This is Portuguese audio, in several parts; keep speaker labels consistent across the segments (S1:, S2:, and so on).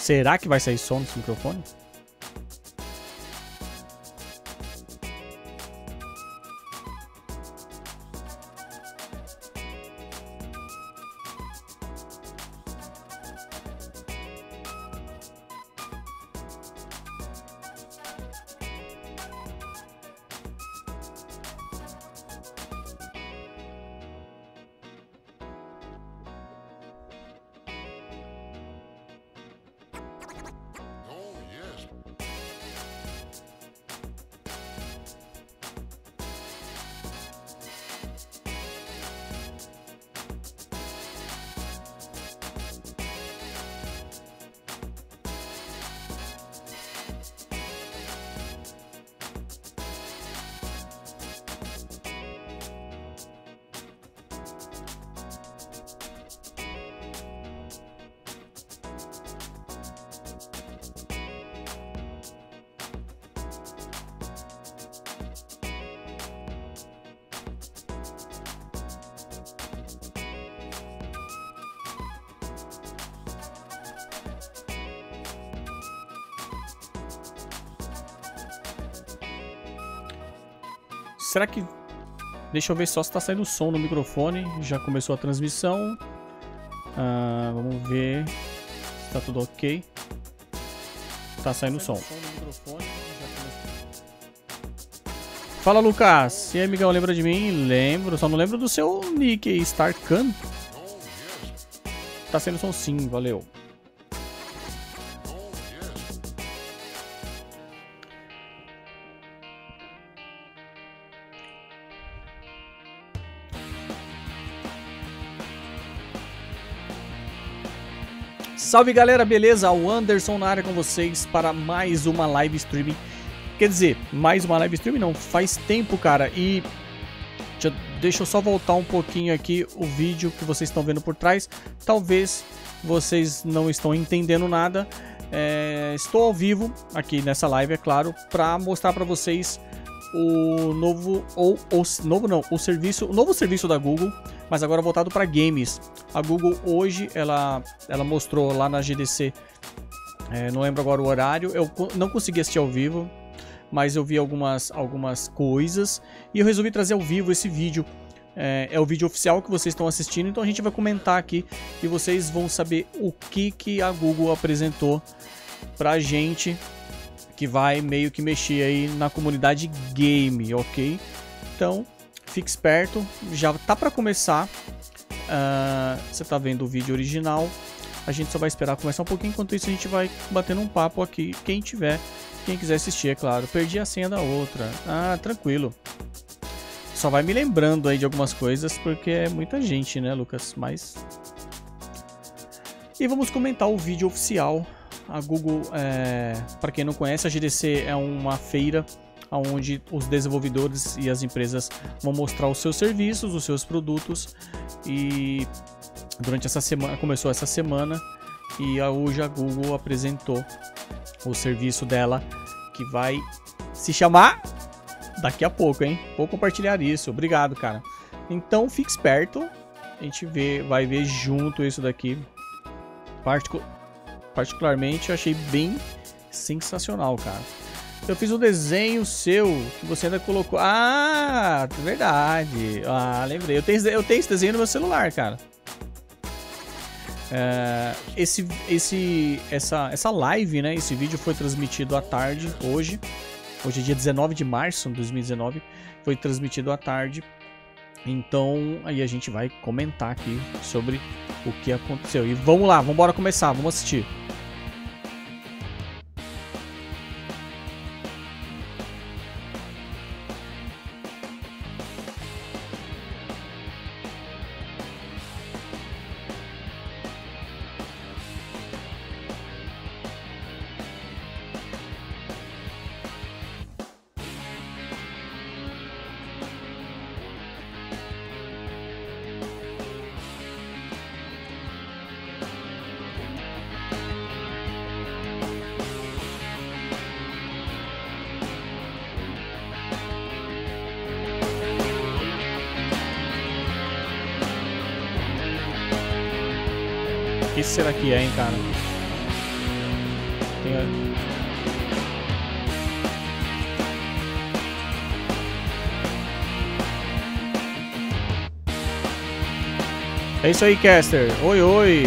S1: Será que vai sair som nesse microfone? Será que... Deixa eu ver só se tá saindo som no microfone. Já começou a transmissão. Vamos ver se tá tudo ok. Tá saindo som. Fala, Lucas. E aí, amigão, lembra de mim? Lembro, só não lembro do seu nick aí, Starcan. Tá saindo som sim, valeu. Salve galera, beleza? O Anderson na área com vocês para mais uma live streaming. Quer dizer, mais uma live streaming não, faz tempo, cara. E deixa eu só voltar um pouquinho aqui o vídeo que vocês estão vendo por trás. Talvez vocês não estão entendendo nada. Estou ao vivo aqui nessa live, é claro, para mostrar para vocês o novo, o novo serviço da Google, mas agora voltado para games. A Google hoje, ela mostrou lá na GDC, não lembro agora o horário, eu não consegui assistir ao vivo, mas eu vi algumas coisas e eu resolvi trazer ao vivo esse vídeo. É o vídeo oficial que vocês estão assistindo, então a gente vai comentar aqui e vocês vão saber o que a Google apresentou pra gente, que vai meio que mexer aí na comunidade game, ok? Então, fique esperto, já tá para começar. Você tá vendo o vídeo original, a gente só vai esperar começar um pouquinho, enquanto isso a gente vai batendo um papo aqui, quem quiser assistir, é claro. Perdi a senha da outra, tranquilo. Só vai me lembrando aí de algumas coisas, porque é muita gente, né, Lucas? Mas... E vamos comentar o vídeo oficial. A Google, para quem não conhece, a GDC é uma feira onde os desenvolvedores e as empresas vão mostrar os seus serviços, os seus produtos. E durante essa semana, começou essa semana, e hoje a Google apresentou o serviço dela, que vai se chamar daqui a pouco, hein? Vou compartilhar isso. Obrigado, cara. Então fique esperto, a gente vai ver junto isso daqui. Particularmente eu achei bem sensacional, cara. Eu fiz um desenho seu que você ainda colocou. Verdade. Lembrei. Eu tenho esse desenho no meu celular, cara. Essa live, né? Esse vídeo foi transmitido à tarde hoje. Hoje é dia 19 de março de 2019. Foi transmitido à tarde. Então aí a gente vai comentar aqui sobre o que aconteceu. E vamos lá, vamos embora começar, vamos assistir. O que será que é, hein, cara? É isso aí, Caster. Oi, oi.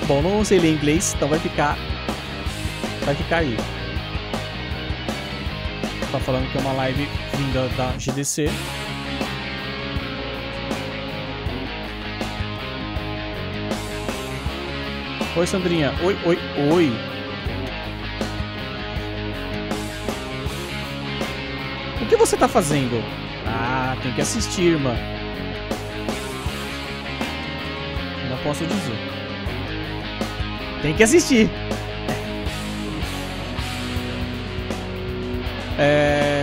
S1: Bom, não sei ler inglês, então vai ficar aí. Tá falando que é uma live vinda da GDC. Oi, Sandrinha. Oi, oi, oi. O que você tá fazendo? Ah, tem que assistir, irmã. Não posso dizer. Tem que assistir.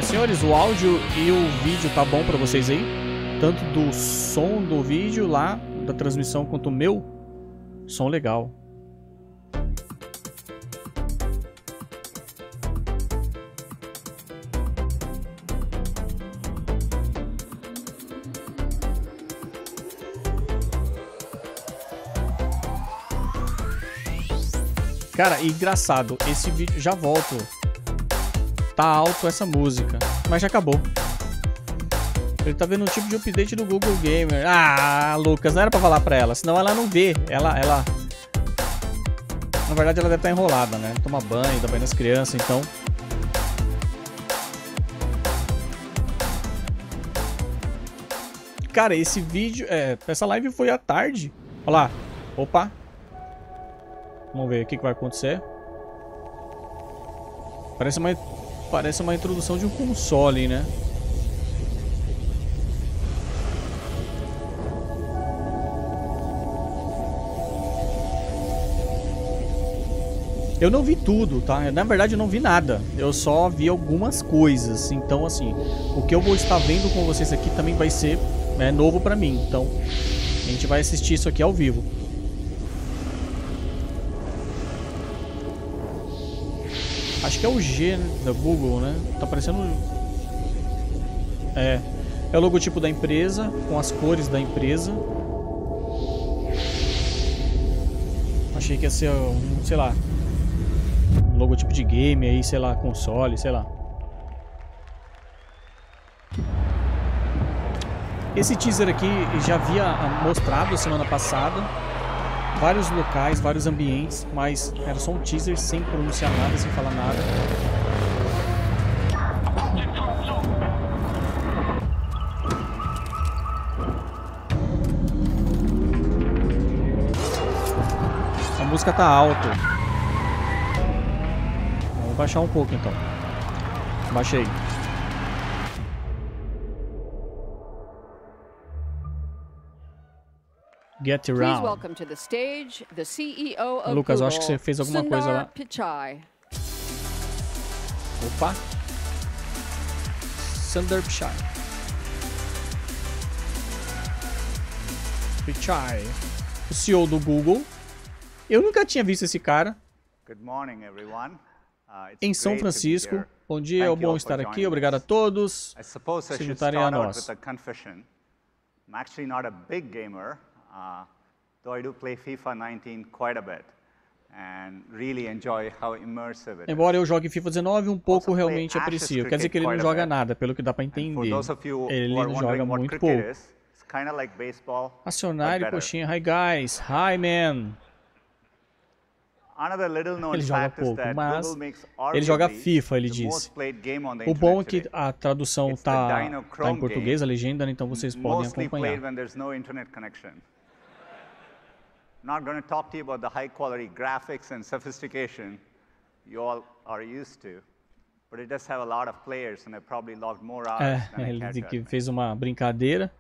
S1: Senhores, o áudio e o vídeo tá bom pra vocês aí? Tanto do som do vídeo lá, da transmissão, quanto o meu. Som legal. Cara, engraçado, esse vídeo... Já volto. Tá alto essa música, mas já acabou. Ele tá vendo um tipo de update do Google Gamer. Ah, Lucas, não era pra falar pra ela, senão ela não vê. Ela... Na verdade, ela deve estar enrolada, né? Toma banho, dá banho nas crianças, então... Cara, esse vídeo... essa live foi à tarde. Olha lá. Opa. Vamos ver o que vai acontecer. Parece uma introdução de um console, né? Eu não vi tudo, tá? Na verdade eu não vi nada. Eu só vi algumas coisas. Então, assim, o que eu vou estar vendo com vocês aqui também vai ser novo pra mim. Então, a gente vai assistir isso aqui ao vivo. Acho que é o G, né, da Google, né? Tá parecendo... É o logotipo da empresa, com as cores da empresa. Achei que ia ser, sei lá, um logotipo de game aí, sei lá, console, sei lá. Esse teaser aqui já havia mostrado semana passada. Vários locais, vários ambientes, mas era só um teaser sem pronunciar nada, sem falar nada. A música tá alta. Vou baixar um pouco então. Baixei. Get around. Lucas, eu acho que você fez alguma coisa lá. Opa. Sundar Pichai. O CEO do Google. Eu nunca tinha visto esse cara. Em São Francisco. Bom dia, é bom estar aqui. Obrigado a todos. Se juntarem a nós.
S2: Though I do play FIFA 19 quite a bit and really enjoy how immersive it is.
S1: Embora eu jogue FIFA 19, um pouco realmente aprecio. Quer dizer que ele não joga nada, pelo que dá pra entender. Ele joga muito pouco. Acionário, coxinha. Hi guys. Hi man. Ele joga pouco, mas ele joga FIFA, ele diz. O bom é que a tradução tá em português, a legenda, né? Então vocês podem acompanhar.
S2: Not going to talk to you about the high quality graphics and sophistication you all are used to, but it does have a lot of players and I probably logged more hours than I
S1: ele
S2: care
S1: disse
S2: to
S1: que
S2: admit.
S1: fez uma brincadeira,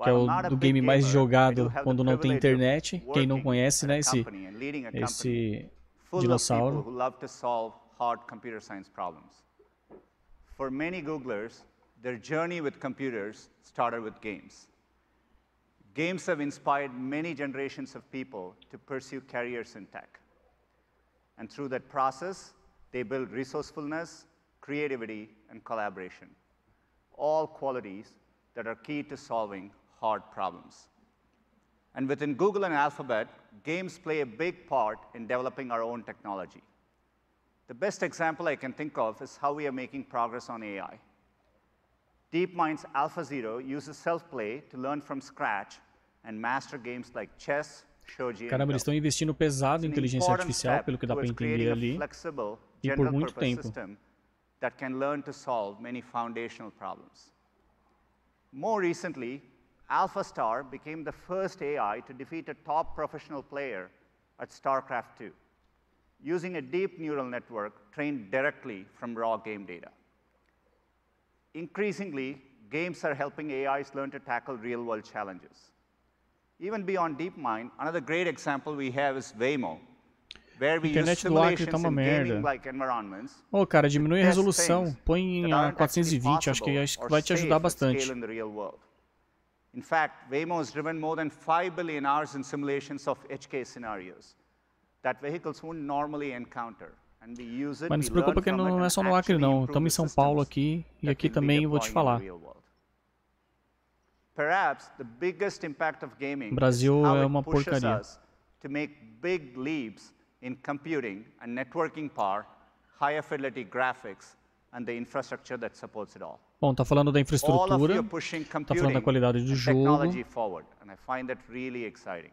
S1: que é o do game mais jogado quando não tem internet. Quem não conhece, né, esse dinossauro.
S2: Who love to solve hard computer science problems. For many Googlers, their journey with computers started with games. Games have inspired many generations of people to pursue careers in tech. And through that process, they build resourcefulness, creativity, and collaboration. All qualities that are key to solving hard problems. And within Google and Alphabet, games play a big part in developing our own technology. The best example I can think of is how we are making progress on AI. DeepMind's AlphaZero uses self-play to learn from scratch and master games like chess, shogi,
S1: Caramba, eles estão investindo pesado em inteligência artificial, pelo que dá para entender ali, e por muito tempo.
S2: That can learn to solve many foundational problems. More recently, AlphaStar became the first AI to defeat a top professional player at StarCraft 2, using a deep neural network trained directly from raw game data. Increasingly, games are helping AIs learn to tackle real-world challenges. Even beyond DeepMind, another great example we have is Waymo, where we use simulations in gaming-like environments.
S1: Oh, cara, diminui a resolução, põe a 420, acho que vai te ajudar bastante.
S2: In fact, Waymo has driven more than 5 billion hours in simulations of edge case scenarios that vehicles wouldn't normally encounter. And we use it,
S1: Mas não se preocupa que não é só no Acre não, estamos em São Paulo aqui, e aqui também eu vou te falar.
S2: Perhaps the biggest impact of gaming
S1: O Brasil
S2: is how
S1: é
S2: it
S1: uma
S2: pushes
S1: porcaria.
S2: us to make big leaps in computing and networking power, higher fidelity graphics, and the infrastructure that supports it all.
S1: Bom, tá falando da
S2: All of
S1: infraestrutura,
S2: you are pushing
S1: tá falando
S2: computing
S1: da qualidade do
S2: and
S1: jogo.
S2: technology forward, and I find that really exciting.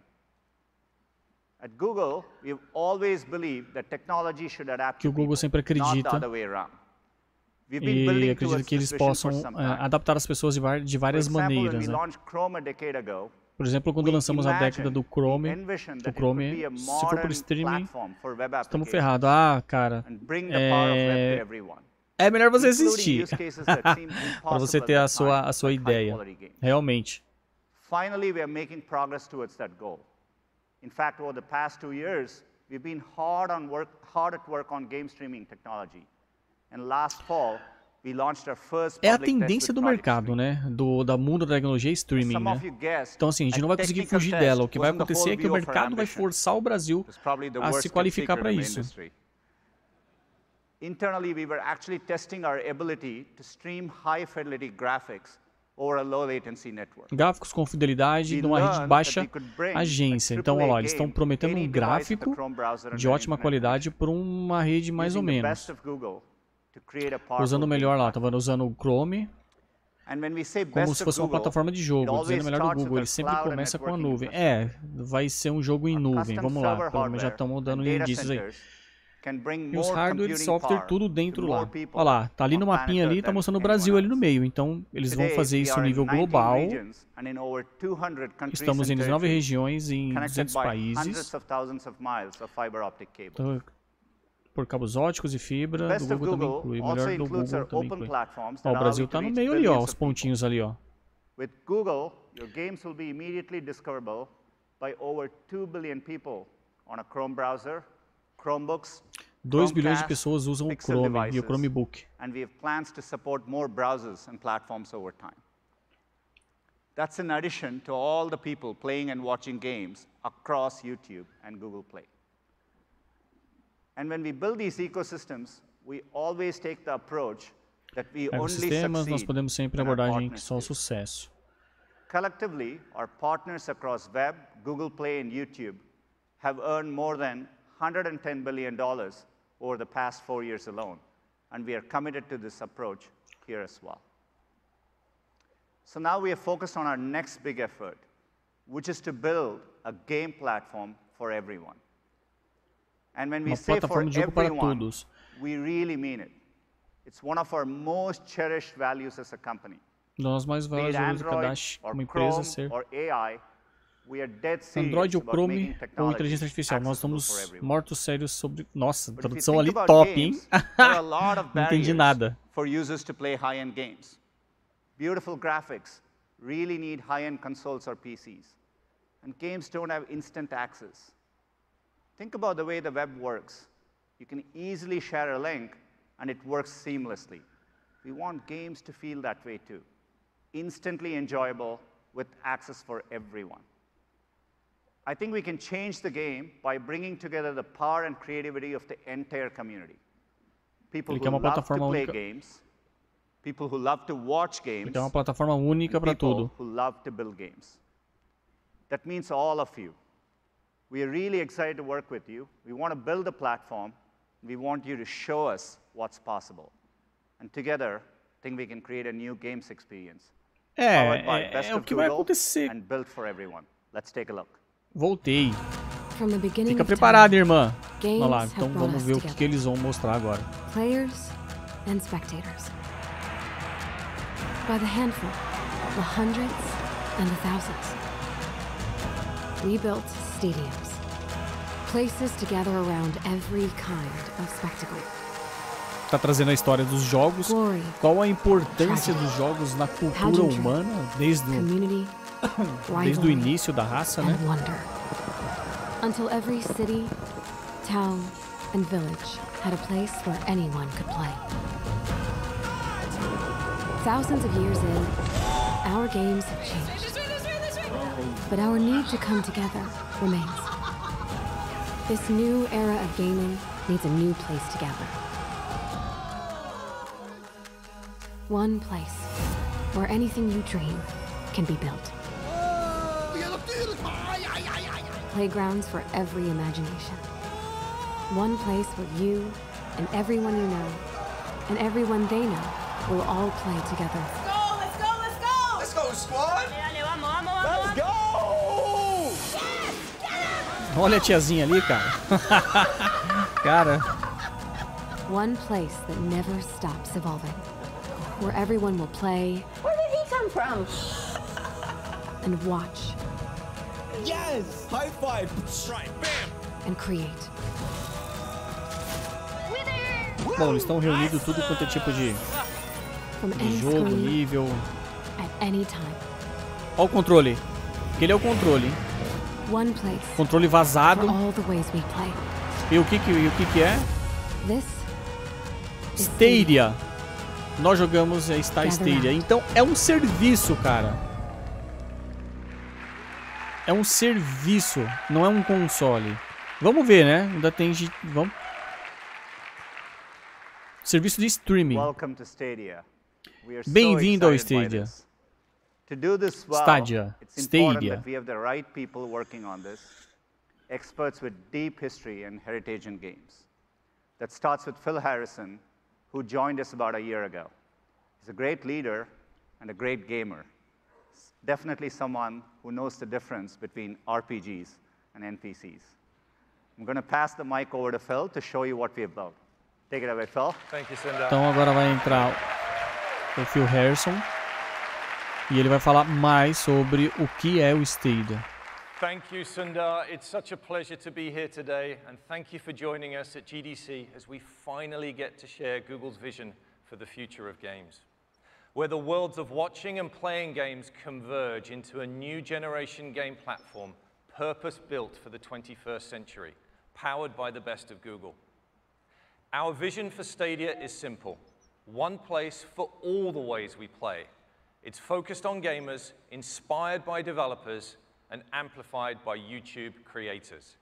S2: At Google, we've always believed that technology should adapt
S1: Que
S2: to
S1: o Google
S2: people,
S1: sempre
S2: not the
S1: acredita,
S2: other way around. We've been
S1: e
S2: building
S1: acredita
S2: towards
S1: que eles
S2: this vision
S1: possam
S2: for some time.
S1: adaptar as pessoas de
S2: For
S1: várias
S2: example, when
S1: maneiras,
S2: we
S1: né?
S2: launched Chrome a decade ago,
S1: Por exemplo, quando
S2: we
S1: lançamos a década do Chrome,
S2: envisioned that it
S1: Chrome,
S2: could be a
S1: se for por
S2: modern
S1: streaming,
S2: platform for web
S1: estamos
S2: applications
S1: ferrados. Ah, cara,
S2: and bring the power of web to everyone.
S1: é melhor você
S2: Including
S1: assistir,
S2: use cases that seemed
S1: para você
S2: impossible
S1: ter
S2: at the time,
S1: a sua
S2: like
S1: ideia,
S2: high-quality games.
S1: realmente.
S2: Finally, we are making progress towards that goal. In fact, over the past 2 years, we've been hard at work on game streaming technology. And last fall, we launched our first
S1: É a
S2: public test
S1: tendência
S2: with
S1: do
S2: Project
S1: mercado,
S2: Stream.
S1: né? Da mundo da tecnologia streaming,
S2: Some
S1: né?
S2: of you guessed,
S1: Então, assim, a gente não vai conseguir
S2: technical
S1: fugir
S2: test
S1: dela. O que vai
S2: wasn't the
S1: acontecer
S2: whole
S1: é que o
S2: view of our
S1: mercado vai
S2: ambition.
S1: forçar o Brasil
S2: It was probably the
S1: a
S2: worst
S1: se
S2: kept
S1: qualificar para
S2: secret in the
S1: isso.
S2: industry. Internally, we were actually testing our ability to stream high-fidelity graphics over a low-latency network.
S1: Gráficos com fidelidade numa rede de baixa agência. Então, olha lá, eles estão prometendo um gráfico de ótima qualidade por uma rede mais ou menos. Usando o melhor lá, estava usando o Chrome, como se fosse uma plataforma de jogo, dizendo o melhor do Google. Ele sempre começa com a nuvem. É, vai ser um jogo em nuvem. Vamos lá, pelo menos já estamos dando indícios aí. E os hardware e software tudo dentro lá. Olha lá, tá ali no mapinha ali, tá mostrando o Brasil ali no meio. Então, eles vão fazer isso a nível global. Estamos em 19 regiões em 200 países. Então, por cabos óticos e fibra, do Google também inclui. O melhor do Google também inclui. Ó, o Brasil tá no meio ali, ó, os pontinhos ali, ó.
S2: With Google, your games will be immediately discoverable by over 2 billion people on a Chrome browser, Chromebooks,
S1: 2 bilhões de pessoas usam o Chrome e o Chromebook.
S2: And we have plans to support more browsers and platforms over time. That's in addition to all the people playing and watching games across YouTube and Google Play. And when we build these ecosystems, we always take the approach that we only
S1: Ecossistemas, nós
S2: succeed
S1: podemos sempre
S2: when our
S1: abordagem que
S2: partners
S1: só o
S2: do.
S1: sucesso.
S2: Collectively, our partners across web, Google Play, and YouTube have earned more than $110 billion over the past 4 years alone, and we are committed to this approach here as well. So now we are focused on our next big effort, which is to build a game platform for everyone. And when we
S1: Uma
S2: say for
S1: plataforma de jogo para
S2: everyone,
S1: todos.
S2: we really mean it. It's one of our most cherished values as a company.
S1: Nós mais
S2: Be it
S1: valores da
S2: Android
S1: Kadash
S2: or
S1: como empresa
S2: Chrome
S1: ser
S2: or AI, we are dead serious
S1: Android ou
S2: about
S1: Chrome
S2: making
S1: ou
S2: technology
S1: inteligência artificial. Nós
S2: accessible for
S1: estamos
S2: everyone.
S1: mortos sérios sobre... Nossa,
S2: But if you
S1: tradução
S2: think
S1: ali
S2: about
S1: top,
S2: games,
S1: hein?
S2: there are a lot of
S1: Não entendi
S2: barriers
S1: nada.
S2: for users to play high-end games. Beautiful graphics really need high-end consoles or PCs. And games don't have instant access. Think about the way the web works. You can easily share a link, and it works seamlessly. We want games to feel that way too. Instantly enjoyable with access for everyone. I think we can change the game by bringing together the power and creativity of the entire community. People who love to play games, people who love to watch games,
S1: É uma plataforma única para
S2: people
S1: tudo.
S2: who love to build games. That means all of you. We are really excited to work with you. We want to build a platform. We want you to show us what's possible. And together, I think we can create a new games experience. Powered by best
S1: o
S2: of
S1: que vai
S2: Google
S1: acontecer.
S2: and built for everyone. Let's take a look.
S1: Voltei. Fica preparada, irmã. Olha lá, então vamos ver o que eles vão mostrar agora.
S3: Players and spectators. By the handful, the hundreds and the thousands. We built stadiums. Places to gather around every kind of spectacle.
S1: Tá trazendo a história dos jogos.
S3: Glory,
S1: Qual a importância dos jogos na cultura humana desde o início da raça, né?
S3: Wonder. Until every city, town, and village had a place where anyone could play. Thousands of years in, our games have changed. But our need to come together remains. This new era of gaming needs a new place to gather. One place where anything you dream can be built. Playgrounds for every imagination. One place where you and everyone you know and everyone they know will all play together.
S4: Let's go! Let's go!
S5: Let's go, squad!
S4: Let's go!
S1: Olha a tiazinha ali, cara. Cara.
S3: One place that never stops evolving. Where everyone will play.
S4: Where did he come from?
S3: And watch.
S5: Yes! High five! Right, bam!
S3: And create.
S1: Bom, eles estão reunindo tudo quanto é tipo de jogo, nível.
S3: At any time.
S1: Olha o controle. Aquele é o controle.
S3: One place.
S1: Controle vazado.
S3: For all the ways we play.
S1: E o que é?
S3: This
S1: Stadia. Nós jogamos está Stadia. Então é um serviço, cara. É um serviço, não é um console. Vamos ver, né? Ainda tem gente. Vamos. Serviço de streaming. Bem-vindo ao Stadia.
S2: To do this well,
S1: Stadia.
S2: it's important that we have the right people working on this, experts with deep history and heritage in games. That starts with Phil Harrison, who joined us about a year ago. He's a great leader and a great gamer. Definitely someone who knows the difference between RPGs and NPCs. I'm going to pass the mic over to Phil to show you what we have built. Take it away, Phil.
S5: Thank you, Sundar.
S1: Então agora vai entrar o Phil Harrison e ele vai falar mais sobre o que é o Stadia.
S5: Thank you, Sundar. It's such a pleasure to be here today, and thank you for joining us at GDC as we finally get to share Google's vision for the future of games, where the worlds of watching and playing games converge into a new generation game platform purpose-built for the 21st century, powered by the best of Google. Our vision for Stadia is simple: one place for all the ways we play. It's focused on gamers, inspired by developers, and amplified by YouTube creators.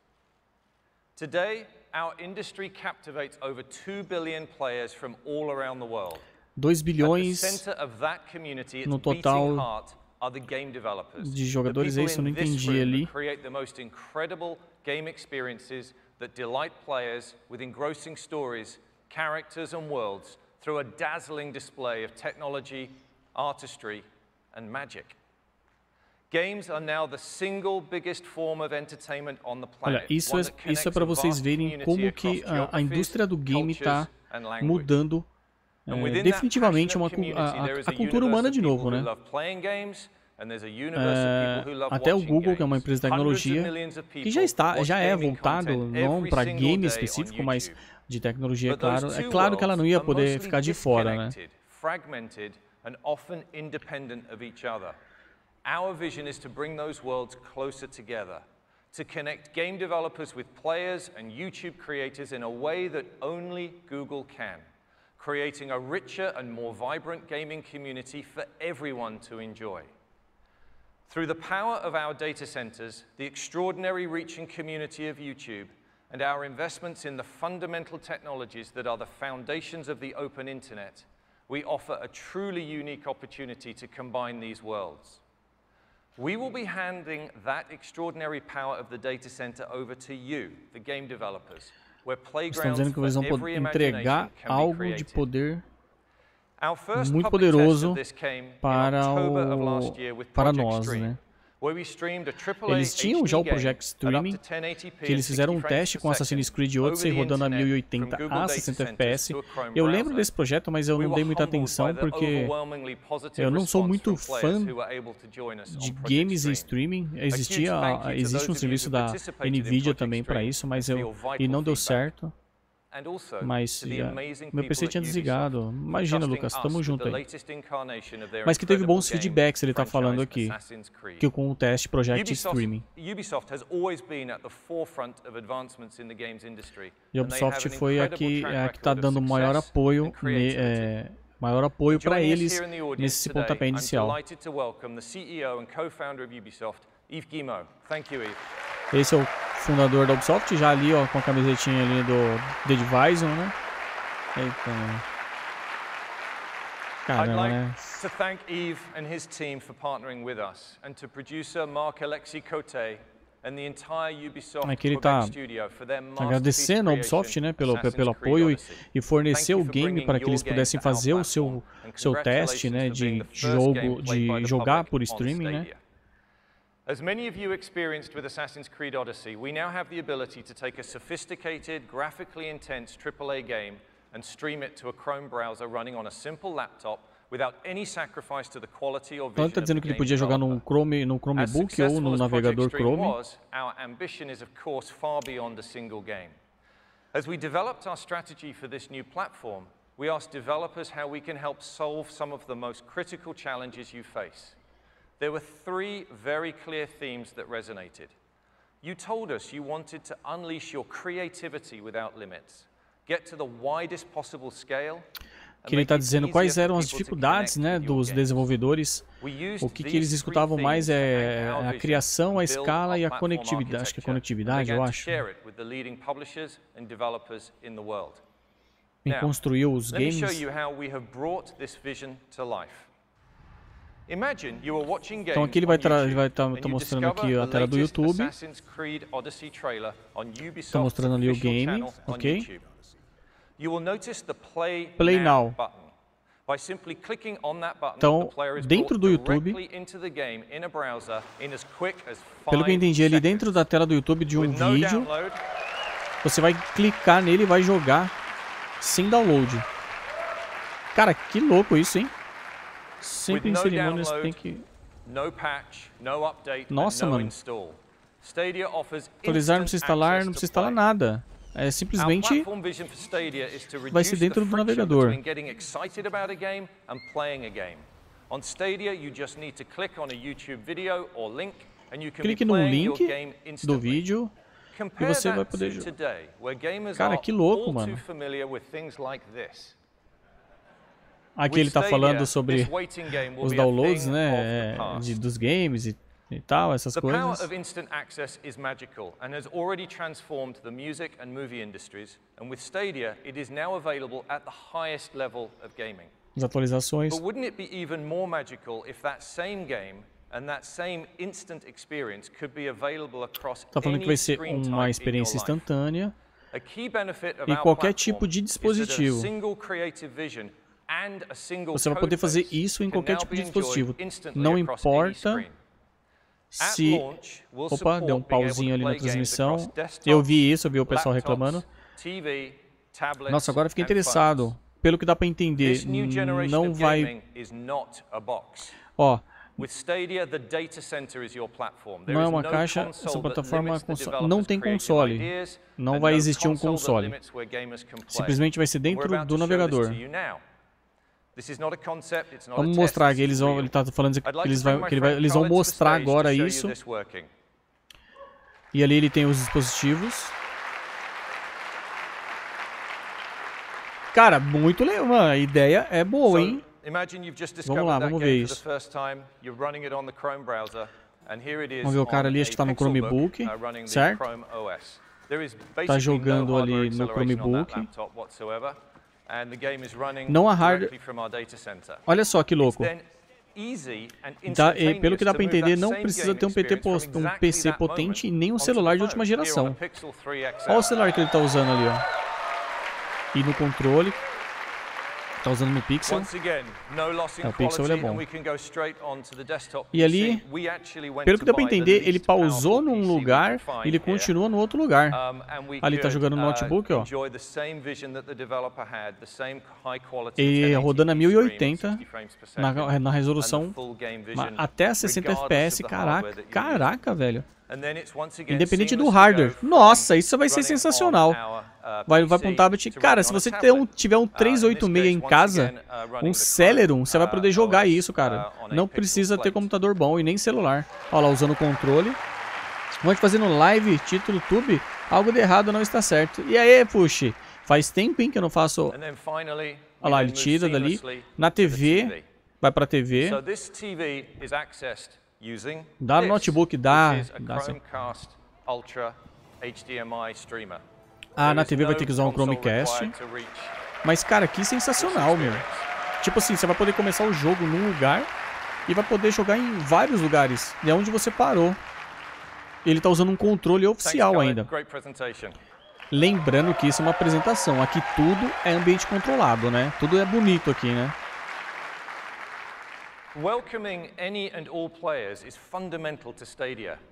S5: Today, our industry captivates over 2 billion players from all around the world.
S1: 2 bilhões no total de jogadores, é isso, eu não entendi ali.
S5: Create the most incredible game experiences that delight players with engrossing stories, characters and worlds through a dazzling display of technology, artistry and magic. Games are now the single biggest form of entertainment on the planet.
S1: Olha, isso é para vocês verem como que a indústria do game está mudando definitivamente a cultura humana de novo, né? Até o Google, que é uma empresa de tecnologia, que já é voltado não para game específico, mas de tecnologia, é claro. É claro que ela não ia poder ficar de fora, né?
S5: Our vision is to bring those worlds closer together, to connect game developers with players and YouTube creators in a way that only Google can, creating a richer and more vibrant gaming community for everyone to enjoy. Through the power of our data centers, the extraordinary reach and community of YouTube, and our investments in the fundamental technologies that are the foundations of the open internet, we offer a truly unique opportunity to combine these worlds. We will be handing that extraordinary power of the data center over to you, the game developers, where
S1: Estão
S5: playgrounds
S1: dizendo que eles vão
S5: for every
S1: entregar
S5: imagination can be
S1: algo de
S5: created.
S1: poder
S5: Our first
S1: muito
S5: public test
S1: poderoso
S5: of this came in
S1: para
S5: October of last year with
S1: para
S5: Project
S1: nós,
S5: Stream,
S1: né?
S5: where we streamed a AAA
S1: Eles tinham já o
S5: HD game
S1: Project
S5: at
S1: Streaming,
S5: up to 1080p
S1: que eles fizeram um
S5: 60 frames
S1: teste
S5: per
S1: com Assassin's
S5: second
S1: Creed
S5: over
S1: Odyssey
S5: the
S1: rodando a
S5: internet
S1: 1080
S5: from Google
S1: a
S5: data
S1: 60
S5: centers
S1: FPS.
S5: to a Chrome
S1: Eu lembro
S5: browser.
S1: desse projeto, mas eu
S5: We
S1: não
S5: were
S1: dei muita
S5: humbled by
S1: atenção
S5: the
S1: porque
S5: overwhelmingly positive
S1: eu não sou
S5: response
S1: muito
S5: from players
S1: fã
S5: who were able to join us
S1: de
S5: on Project
S1: games em
S5: Stream.
S1: streaming. Existe um serviço da NVIDIA também para isso, mas e não deu certo. Mas meu PC tinha desligado. Imagina, Lucas, tamo junto aí. Mas que teve bons feedbacks, ele tá falando aqui, que com o teste Project Streaming. E a Ubisoft foi a que tá dando maior apoio para eles nesse pontapé inicial. Esse é o fundador da Ubisoft, já ali, ó, com a camisetinha ali do The Division, né? Eita. Caramba, né?
S5: To thank Yves and his team for partnering with us, and to producer Marc-Alexis Cote and the entire Ubisoft
S1: Aqui ele tá
S5: studio for their
S1: agradecendo a Ubisoft, né, pelo apoio e fornecer o game para que eles pudessem fazer o seu teste, né, de jogar por streaming, né?
S5: As many of you experienced with Assassin's Creed Odyssey, we now have the ability to take a sophisticated, graphically intense AAA game and stream it to a Chrome browser running on a simple laptop without any sacrifice to the quality or
S1: Então ele
S5: vision
S1: está dizendo
S5: of
S1: que
S5: the
S1: ele
S5: game
S1: podia jogar no Chromebook ou no navegador Chrome.
S5: Our ambition is of course far beyond a single game. As we developed our strategy for this new platform, we asked developers how we can help solve some of the most critical challenges you face. There were three very clear themes that resonated. You told us you wanted to unleash your creativity without limits, get to the widest possible scale.
S1: Que ele está dizendo quais eram as dificuldades, né, dos desenvolvedores. O que eles escutavam mais é a criação, a escala e a conectividade. Acho que é conectividade, eu acho. Em construir os games. Então aqui ele vai estar mostrando aqui a tela do YouTube. Está mostrando ali o game, ok? Play Now. Então, dentro do YouTube, pelo que eu entendi, ali dentro da tela do YouTube de um vídeo, você vai clicar nele e vai jogar sem download. Cara, que louco isso, hein? Sempre em cerimônias tem que... Nossa, mano. Atualizar não precisa instalar, não precisa instalar nada. É simplesmente vai ser dentro do navegador. Clique no link do vídeo e você vai poder jogar. Cara, que louco, mano. Aqui ele está falando sobre os downloads, né, dos games e tal, essas coisas. The power of instant access is magical and has already transformed the music and movie industries, and with Stadia it is now available at the highest level of gaming. As atualizações. But wouldn't it be even more magical if that same game and that same instant experience could be available across Tá falando que vai ser uma experiência instantânea em qualquer tipo de dispositivo. Você vai poder fazer isso em qualquer tipo de dispositivo. Não importa se... Opa, deu um pauzinho ali na transmissão. Eu vi isso, eu vi o pessoal reclamando. Nossa, agora fiquei interessado. Pelo que dá pra entender, não vai... Ó, não é uma caixa, essa plataforma não tem console. Não vai existir um console. Simplesmente vai ser dentro do navegador. Vamos mostrar aqui, ele está falando que eles vão mostrar agora isso. E ali ele tem os dispositivos. Cara, muito legal, a ideia é boa, hein? Vamos lá, vamos ver isso. Vamos ver o cara ali, acho que está no Chromebook, certo? Está jogando ali no Chromebook. Não há hardware. Olha só que louco. E pelo que dá para entender, não precisa ter um PC potente e nem um celular de última geração. Olha o celular que ele está usando ali, ó. E no controle, está usando no Pixel. O Pixel ele é bom. E ali, pelo que dá para entender, ele pausou num lugar e ele continua no outro lugar. Ali está jogando no notebook, ó. E rodando a 1080 na resolução até 60 FPS. Caraca, velho. Independente do hardware. Nossa, isso vai ser sensacional. Vai para um tablet. Cara, se você tiver um 386 em casa, um Celeron, você vai poder jogar isso, cara. Não precisa ter computador bom e nem celular. Olha lá, usando o controle. Vamos fazendo live, título YouTube. Algo de errado não está certo. E aí, puxa, faz tempo que eu não faço... Olha lá, ele tira dali. Na TV, vai pra TV. Dá no notebook, dá sim. Ah, na TV vai ter que usar um Chromecast. Mas, cara, que sensacional, meu. Tipo assim, você vai poder começar o jogo num lugar e vai poder jogar em vários lugares. E é onde você parou. Ele tá usando um controle oficial ainda. Lembrando que isso é uma apresentação. Aqui tudo é ambiente controlado, né? Tudo é bonito aqui, né?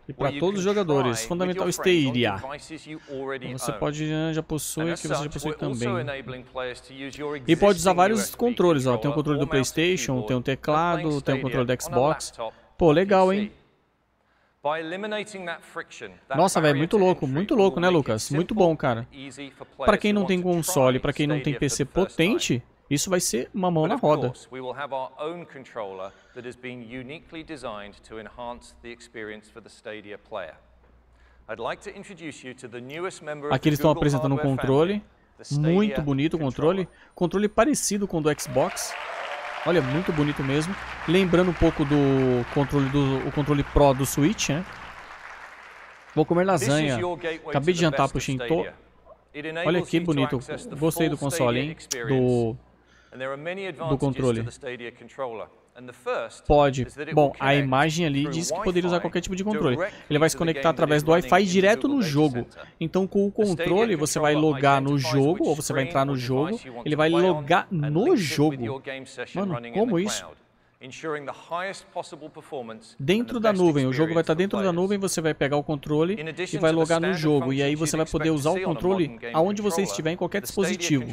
S1: E para todos os jogadores, fundamental Stadia. Você pode já possui, que você já possui também. E pode usar vários controles, ó. Tem o controle do PlayStation, tem o teclado, tem o controle do Xbox. Pô, legal, hein? Nossa, velho, muito louco, né, Lucas? Muito bom, cara. Para quem não tem console, para quem não tem PC potente, isso vai ser uma mão na roda. Aqui eles estão apresentando um controle, muito bonito o controle, controle parecido com o do Xbox. Olha, muito bonito mesmo. Lembrando um pouco do controle Pro do Switch, né? Vou comer lasanha. Acabei de jantar pro Shinto. Olha que bonito. Gostei do console, hein? Do controle. Pode. Bom, a imagem ali diz que poderia usar qualquer tipo de controle. Ele vai se conectar através do Wi-Fi direto no jogo. Então, com o controle, você vai logar no jogo, ou você vai entrar no jogo, ele vai logar no jogo. Mano, como isso? Dentro da nuvem, o jogo vai estar dentro da nuvem, você vai pegar o controle e vai logar no jogo. E aí você vai poder usar o controle aonde você estiver em qualquer dispositivo.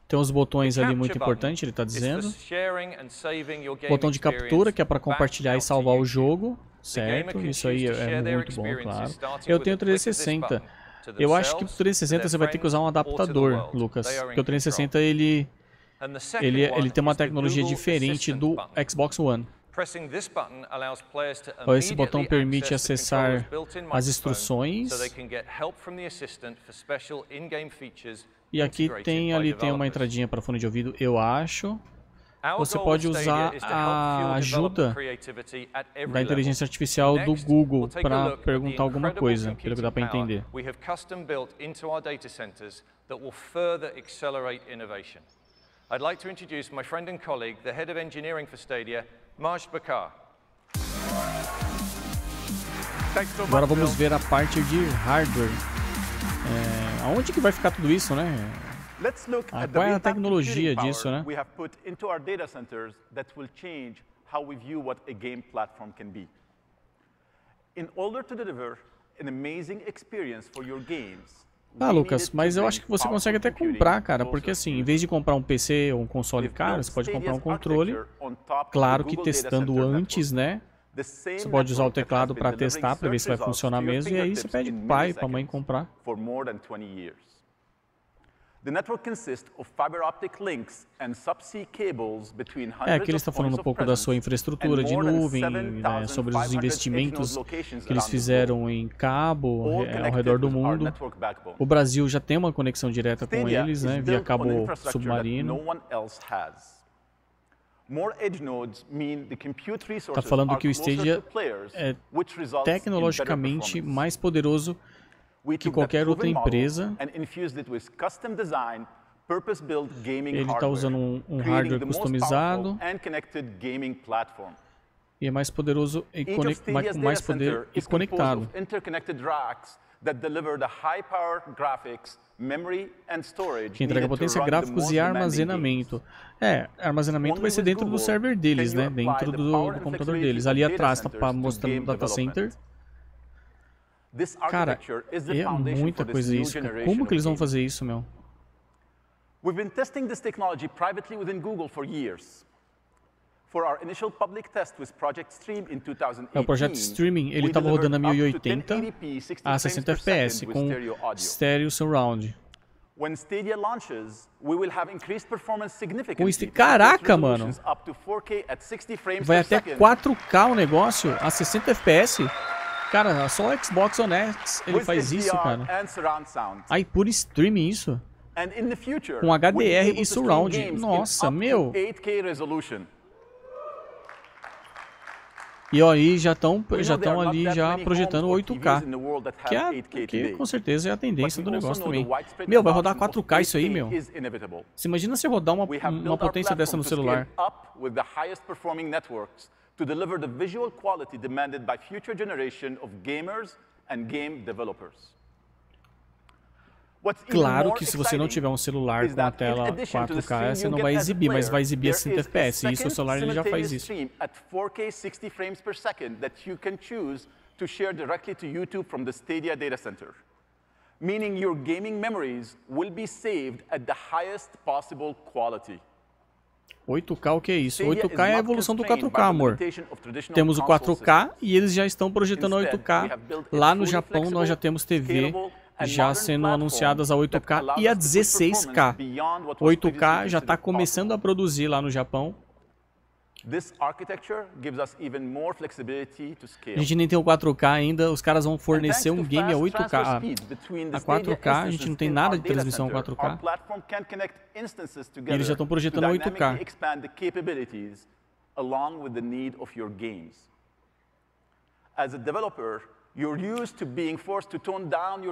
S1: Tem uns botões ali muito importantes, ele está dizendo. Botão de captura, que é para compartilhar e salvar o jogo. Certo, isso aí é muito bom, claro. Eu tenho 360. Eu acho que pro 360 você vai ter que usar um adaptador, Lucas. Porque o 360 ele tem uma tecnologia diferente do Xbox One. Esse botão permite acessar as instruções. E aqui tem uma entradinha para fone de ouvido, eu acho. Você pode usar a ajuda da inteligência artificial do Google para perguntar alguma coisa, pelo que dá para entender. I'd like to introduce my friend and colleague, the head of engineering for Stadia, Agora vamos ver a parte de hardware. Aonde que vai ficar tudo isso, né? Qual é a tecnologia disso, né? Ah, Lucas, mas eu acho que você consegue até comprar, cara, porque assim, em vez de comprar um PC ou um console caro, você pode comprar um controle, claro que testando antes, né? Você pode usar o teclado para testar, para ver se vai funcionar mesmo, e aí você pede pro pai, pra mãe comprar. Aqui eles estão falando um pouco da sua infraestrutura de nuvem, né, sobre os investimentos que eles fizeram em cabo ao redor do mundo. O Brasil já tem uma conexão direta com eles, né, via cabo submarino. Está falando que o Stadia é tecnologicamente mais poderoso que qualquer outra empresa Ele está usando um hardware customizado e é mais poderoso e mais poder e conectado. Que entrega potência, gráficos e armazenamento. Armazenamento vai ser dentro do server deles, né? Dentro do computador deles. Ali atrás está mostrando o data center. Cara, é muita coisa isso. Cara. Como que eles vão fazer isso, meu?
S6: We've been testing this technology privately within Google for years. For our initial public test with Project Stream in 2018,
S1: o projeto Streaming, ele estava rodando a 1080 a 60 FPS com stereo surround.
S6: When Stadia launches, we will have increased performance significantly.
S1: Caraca, mano. Vai até 4K o negócio a 60 FPS. Cara, só o Xbox One X ele faz isso, cara. Aí por streaming isso. Com HDR e surround. Nossa, meu. E aí já estão ali já projetando 8K, que com certeza é a tendência do negócio também. Meu, vai rodar 4K isso aí, meu. Você imagina se rodar uma potência dessa no celular. To deliver the visual quality demanded by future generation of gamers and game developers. Claro que se você não tiver um celular com a tela 4K, você não vai exibir, mas vai exibir a 60 FPS. E isso o celular ele já faz isso.
S6: At 4K 60 frames per second that you can choose to share directly to YouTube from the Stadia data center. Meaning your gaming memories will be saved at the highest possible quality.
S1: 8K, o que é isso? 8K é a evolução do 4K, amor. Temos o 4K e eles já estão projetando a 8K. Lá no Japão nós já temos TV já sendo anunciadas a 8K e a 16K. 8K já está começando a produzir lá no Japão. A gente nem tem o 4K ainda, os caras vão fornecer um game a 8K. A 4K, a gente não tem nada de transmissão 4K. E eles já estão projetando a 8K.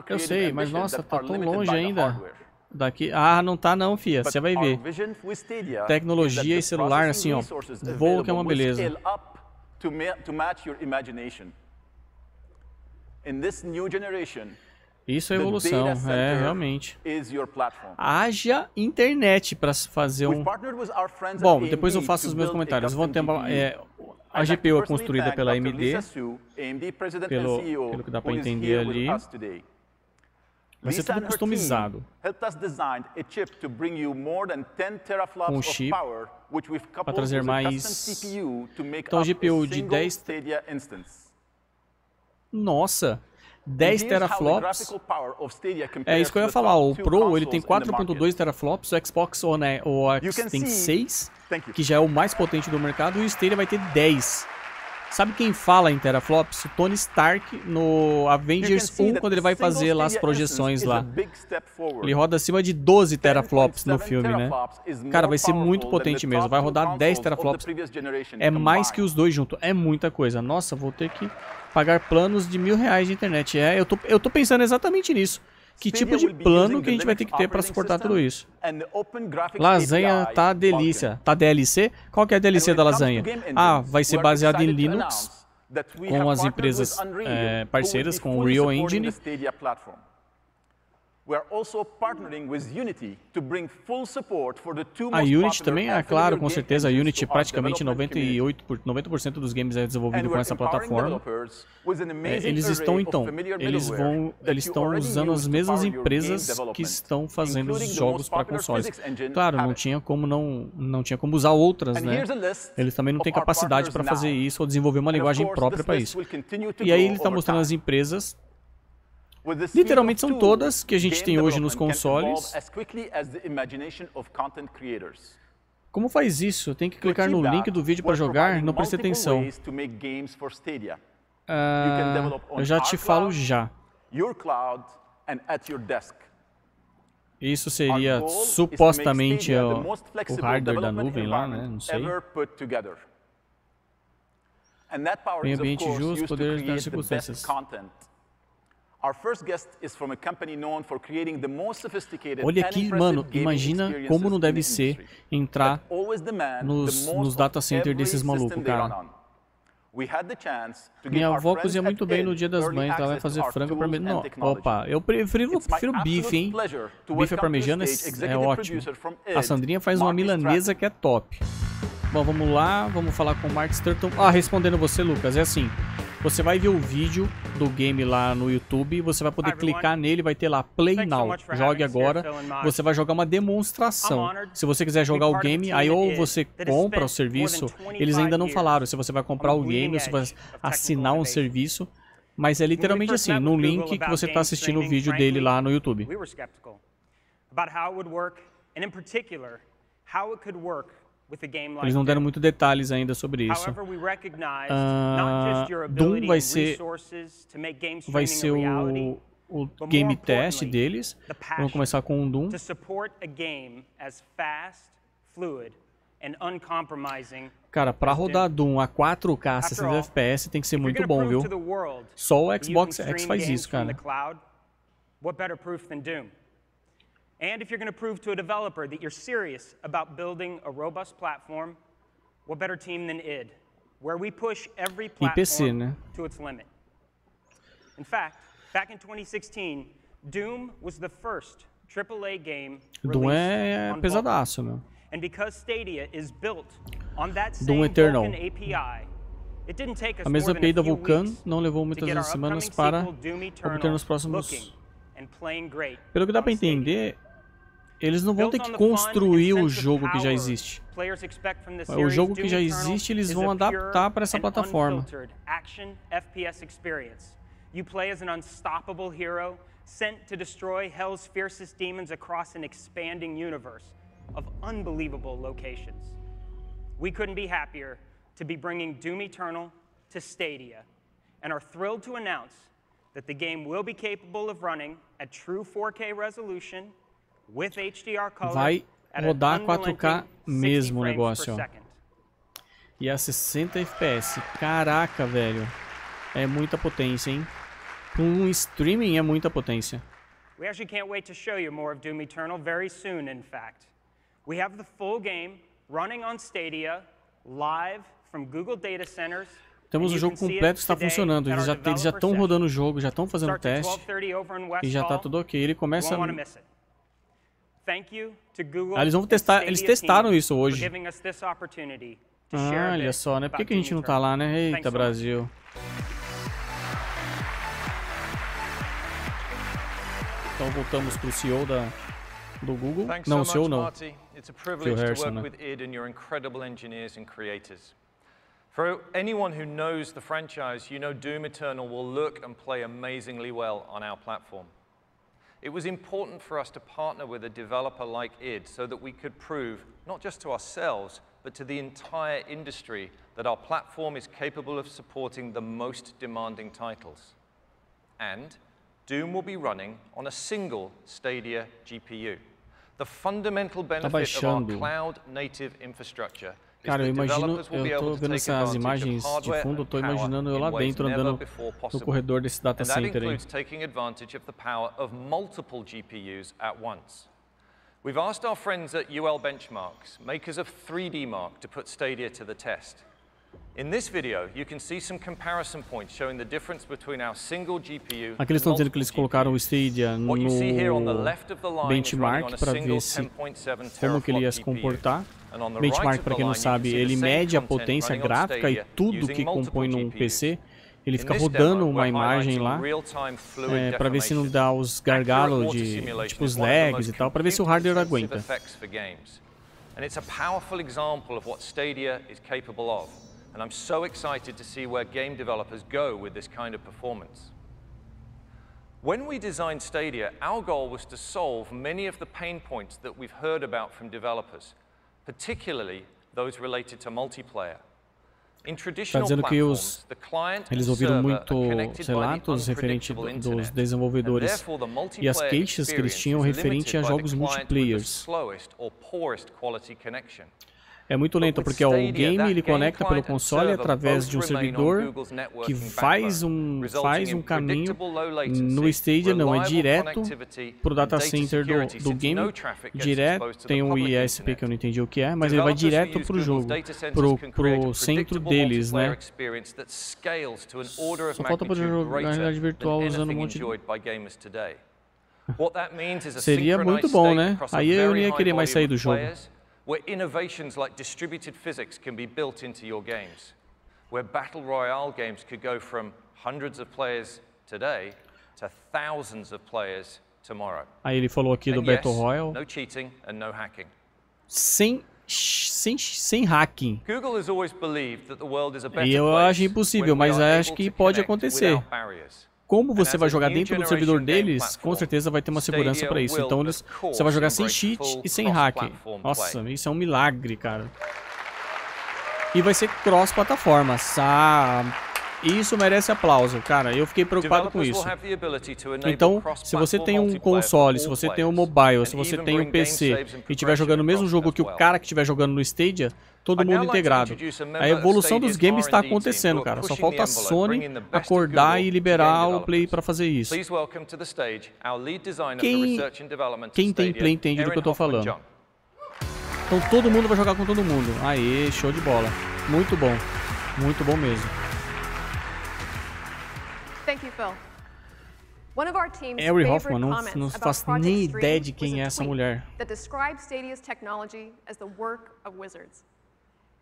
S1: Eu sei, mas nossa, tá tão longe ainda. Daqui, não tá não, fia, você vai ver. Tecnologia e celular, assim, ó, voa que é uma beleza. Isso é evolução, realmente. Haja internet para fazer um... Bom, depois eu faço os meus comentários. Vou ter a GPU é construída pela AMD, pelo que dá para entender ali. Vai ser tudo customizado. Com chip, para trazer mais... Então, GPU de 10... Nossa! 10 teraflops. É isso que eu ia falar. O Pro ele tem 4.2 teraflops, o Xbox One X tem 6, que já é o mais potente do mercado, e o Stadia vai ter 10. Sabe quem fala em teraflops? O Tony Stark no Avengers 1, quando ele vai fazer lá as projeções lá. Ele roda acima de 12 teraflops no filme, né? Cara, vai ser muito potente mesmo. Vai rodar 10 teraflops. É mais que os dois juntos. É muita coisa. Nossa, vou ter que pagar planos de R$1.000 de internet. Eu tô pensando exatamente nisso. Que tipo de plano que a gente vai ter que ter para suportar tudo isso? Lasanha tá delícia. Tá DLC? Qual que é a DLC da lasanha? Vai ser baseado em Linux, com as empresas parceiras, com o Real Engine. A Unity também, claro, com certeza. A Unity praticamente 90% dos games é desenvolvido com essa plataforma. Eles estão usando as mesmas empresas que estão fazendo os jogos para consoles. Claro, não tinha como usar outras, né? Eles também não têm capacidade para fazer isso ou desenvolver uma linguagem própria para isso. E aí ele está mostrando as empresas. Literalmente são todas que a gente tem hoje nos consoles. Como faz isso? Tem que clicar no link do vídeo para jogar? Não preste atenção. Eu já te falo já. Isso seria supostamente o hardware da nuvem lá, né? Não sei. Meio ambiente justo, poder das circunstâncias.
S6: Olha aqui, mano, imagina como não deve ser
S1: entrar nos data centers desses malucos, cara. Minha avó cozinha muito bem no Dia das Mães, ela vai fazer frango parmegiana. Opa, eu prefiro bife, hein? Bife à parmegiana é ótimo. A Sandrinha faz uma milanesa que é top. Bom, vamos lá, vamos falar com o Mark Sturton. Ah, respondendo você, Lucas, é assim. Você vai ver o vídeo do game lá no YouTube, você vai poder clicar nele, vai ter lá Play Now, jogue agora. Você vai jogar uma demonstração. Se você quiser jogar o game, aí ou você compra o serviço, eles ainda não falaram se você vai comprar o game ou se vai assinar um serviço, mas é literalmente assim, no link que você está assistindo o vídeo dele lá no YouTube. Eles não deram muitos detalhes ainda sobre isso. Doom vai ser o game test deles. Vamos começar com um Doom. Cara, para rodar Doom a 4K 60 FPS tem que ser muito bom, viu? Só o Xbox X faz isso, cara.
S7: And if you're going to prove to a developer that you're serious about building a robust platform, what better team than id, where we push every platform to its limit. In fact, back in 2016, Doom was the first AAA game released on
S1: pesadaço, meu.
S7: And because Stadia is built on that same Vulkan API, it didn't take us
S1: a mesma
S7: more
S1: API da
S7: than a few
S1: Vulkan
S7: weeks
S1: não levou
S7: to
S1: muitas
S7: get our
S1: semanas
S7: upcoming
S1: para
S7: sequel, Doom
S1: obter
S7: Eternal,
S1: nos próximos.
S7: looking and playing great
S1: Pelo que dá para entender, eles não vão ter que construir o jogo que já existe. O jogo que já existe, eles vão adaptar para essa plataforma.
S7: You play as an unstoppable hero sent to destroy hell's fiercest demons across an expanding universe of unbelievable locations. We couldn't be happier to be bringing Doom Eternal to Stadia and are thrilled to announce that the game will be capable of running at true 4K resolution with HDR color
S1: vai rodar 4K mesmo o
S7: frames
S1: negócio,
S7: per
S1: ó.
S7: second.
S1: E a 60 FPS. Caraca, velho. É muita potência, hein? Para um streaming é muita potência.
S7: We actually can't wait to show you more of Doom Eternal very soon, in fact. We have the full game running on Stadia, live from Google data centers.
S1: Temos o jogo completo, está funcionando. Eles já estão rodando o jogo, já estão fazendo teste. E já está tudo ok. Ele começa... eles vão testar, eles testaram isso hoje. Ah, olha só, né? Por que a gente não tá lá, né? Eita, Brasil. Então voltamos pro CEO do Google. Não, o CEO não.
S5: It's a privilege to work with id and your incredible engineers and creators. For anyone who knows the franchise, you know Doom Eternal will look and play amazingly well on our platform. It was important for us to partner with a developer like id so that we could prove, not just to ourselves, but to the entire industry, that our platform is capable of supporting the most demanding titles. And Doom will be running on a single Stadia GPU. The fundamental benefit of our cloud-native infrastructure.
S1: Cara, eu imagino, eu tô vendo essas imagens de fundo, eu tô imaginando eu lá dentro andando no corredor desse data center aí.
S5: We've asked our friends at UL Benchmarks, makers of 3D Mark, to put Stadia to the test. In this video, you can see some comparison points showing the difference between our single GPU.
S1: Aqui eles estão dizendo que eles colocaram o Stadia no benchmark para ver se como que ele ia se comportar. Benchmark, para quem não sabe, ele mede a potência gráfica e tudo que compõe num PC. Ele fica rodando uma imagem lá para ver se não dá os gargalos de tipo os lags e tal, para ver se o hardware aguenta.
S5: And it's a powerful example of what Stadia is capable of. And I'm so excited to see where game developers go with this kind of performance. When we designed Stadia, our goal was to solve many of the pain points that we've heard about from developers, particularly those related to multiplayer.
S1: Está dizendo que eles ouviram muitos relatos referentes dos desenvolvedores e as queixas que eles tinham referente a jogos multiplayers. É muito lento porque ó, o game ele conecta pelo console através de um servidor que faz um caminho. No Stadia não, é direto pro data center do game, direto, tem um ISP que eu não entendi o que é, mas ele vai direto pro jogo, pro centro deles, né? Só falta poder jogar realidade virtual usando um monte de... Seria muito bom, né? Aí eu não ia querer mais sair do jogo.
S5: Where innovations like distributed physics can be built into your games, where battle royale games could go from hundreds of players today to thousands of players tomorrow.
S1: Aí ele falou aqui do Battle Royale.
S5: No cheating and no hacking.
S1: Sem hacking.
S5: Google has always believed that the world is a better
S1: E eu acho impossível, mas acho que pode acontecer. Como você vai jogar dentro do servidor deles, com certeza vai ter uma segurança para isso. Então você vai jogar sem cheat e sem hack. Nossa, isso é um milagre, cara. E vai ser cross-plataforma. Isso merece aplauso, cara. Eu fiquei preocupado com isso. Então, se você tem um console, se você tem um mobile, se você tem um PC e estiver jogando o mesmo jogo que o cara que estiver jogando no Stadia, todo mundo integrado. A evolução dos games está acontecendo, cara. Só falta a Sony acordar e liberar o Play para fazer isso. Quem tem Play entende do que eu tô falando. Então todo mundo vai jogar com todo mundo. Aê, show de bola. Muito bom. Muito bom mesmo. Harry Hoffman, não faço nem ideia de quem é essa mulher.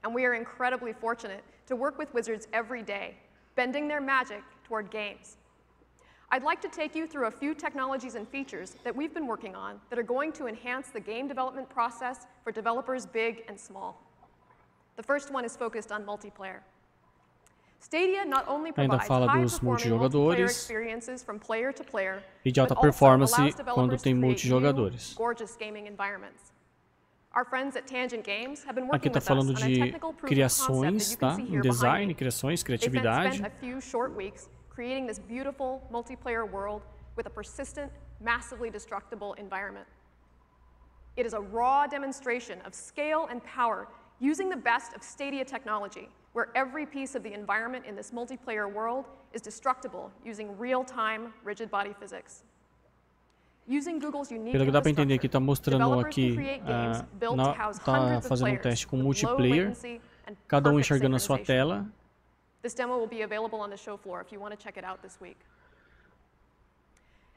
S8: And we are incredibly fortunate to work with wizards every day, bending their magic toward games. I'd like to take you through a few technologies and features that we've been working on that are going to enhance the game development process for developers big and small. The first one is focused on multiplayer. Stadia not only provides high-performing multiplayer experiences from player to player,
S1: e de alta performance quando tem multijogadores.
S8: Gorgeous gaming environments.
S1: Aqui está falando de criações, tá? Design, criações, criatividade.
S8: Creating this beautiful multiplayer world with a persistent, massively destructible environment. It is a raw demonstration of scale and power using the best of Stadia technology, where every piece of the environment in this multiplayer world is destructible using real-time rigid body physics.
S1: Pelo que dá para entender aqui, está mostrando aqui, tá fazendo um teste com multiplayer, cada um enxergando a sua tela.
S8: This demo will be available on the show floor if you want to check it out this week.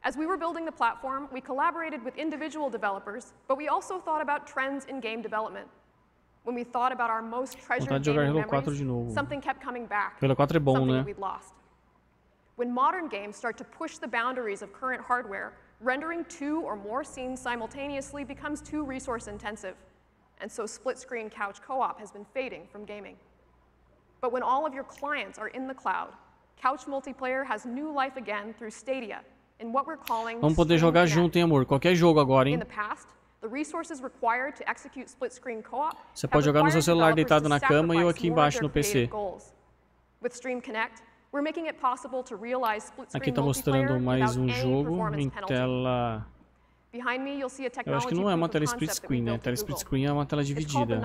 S8: As we were building the platform, we collaborated with individual developers, but we also thought about trends in game development. When we thought about our most treasured gaming memories, something kept coming back, something that we'd lost. When modern games start to push the boundaries of current hardware, rendering 2 or more scenes simultaneously becomes too resource intensive, and so split-screen couch co-op has been fading from gaming. But when all of your clients are in the cloud, couch multiplayer has new life again through Stadia, in what we're calling
S1: Vamos poder jogar junto, hein, amor? Qualquer jogo agora, hein?
S8: In the past, the resources required to execute split-screen co-op
S1: Você pode jogar no seu celular deitado na cama e eu aqui embaixo no PC.
S8: With Stream Connect, we're making it possible to realize split-screen
S1: aqui está mostrando mais um jogo em tela. Eu acho que não é uma tela split screen, né? Tela split screen é uma tela dividida.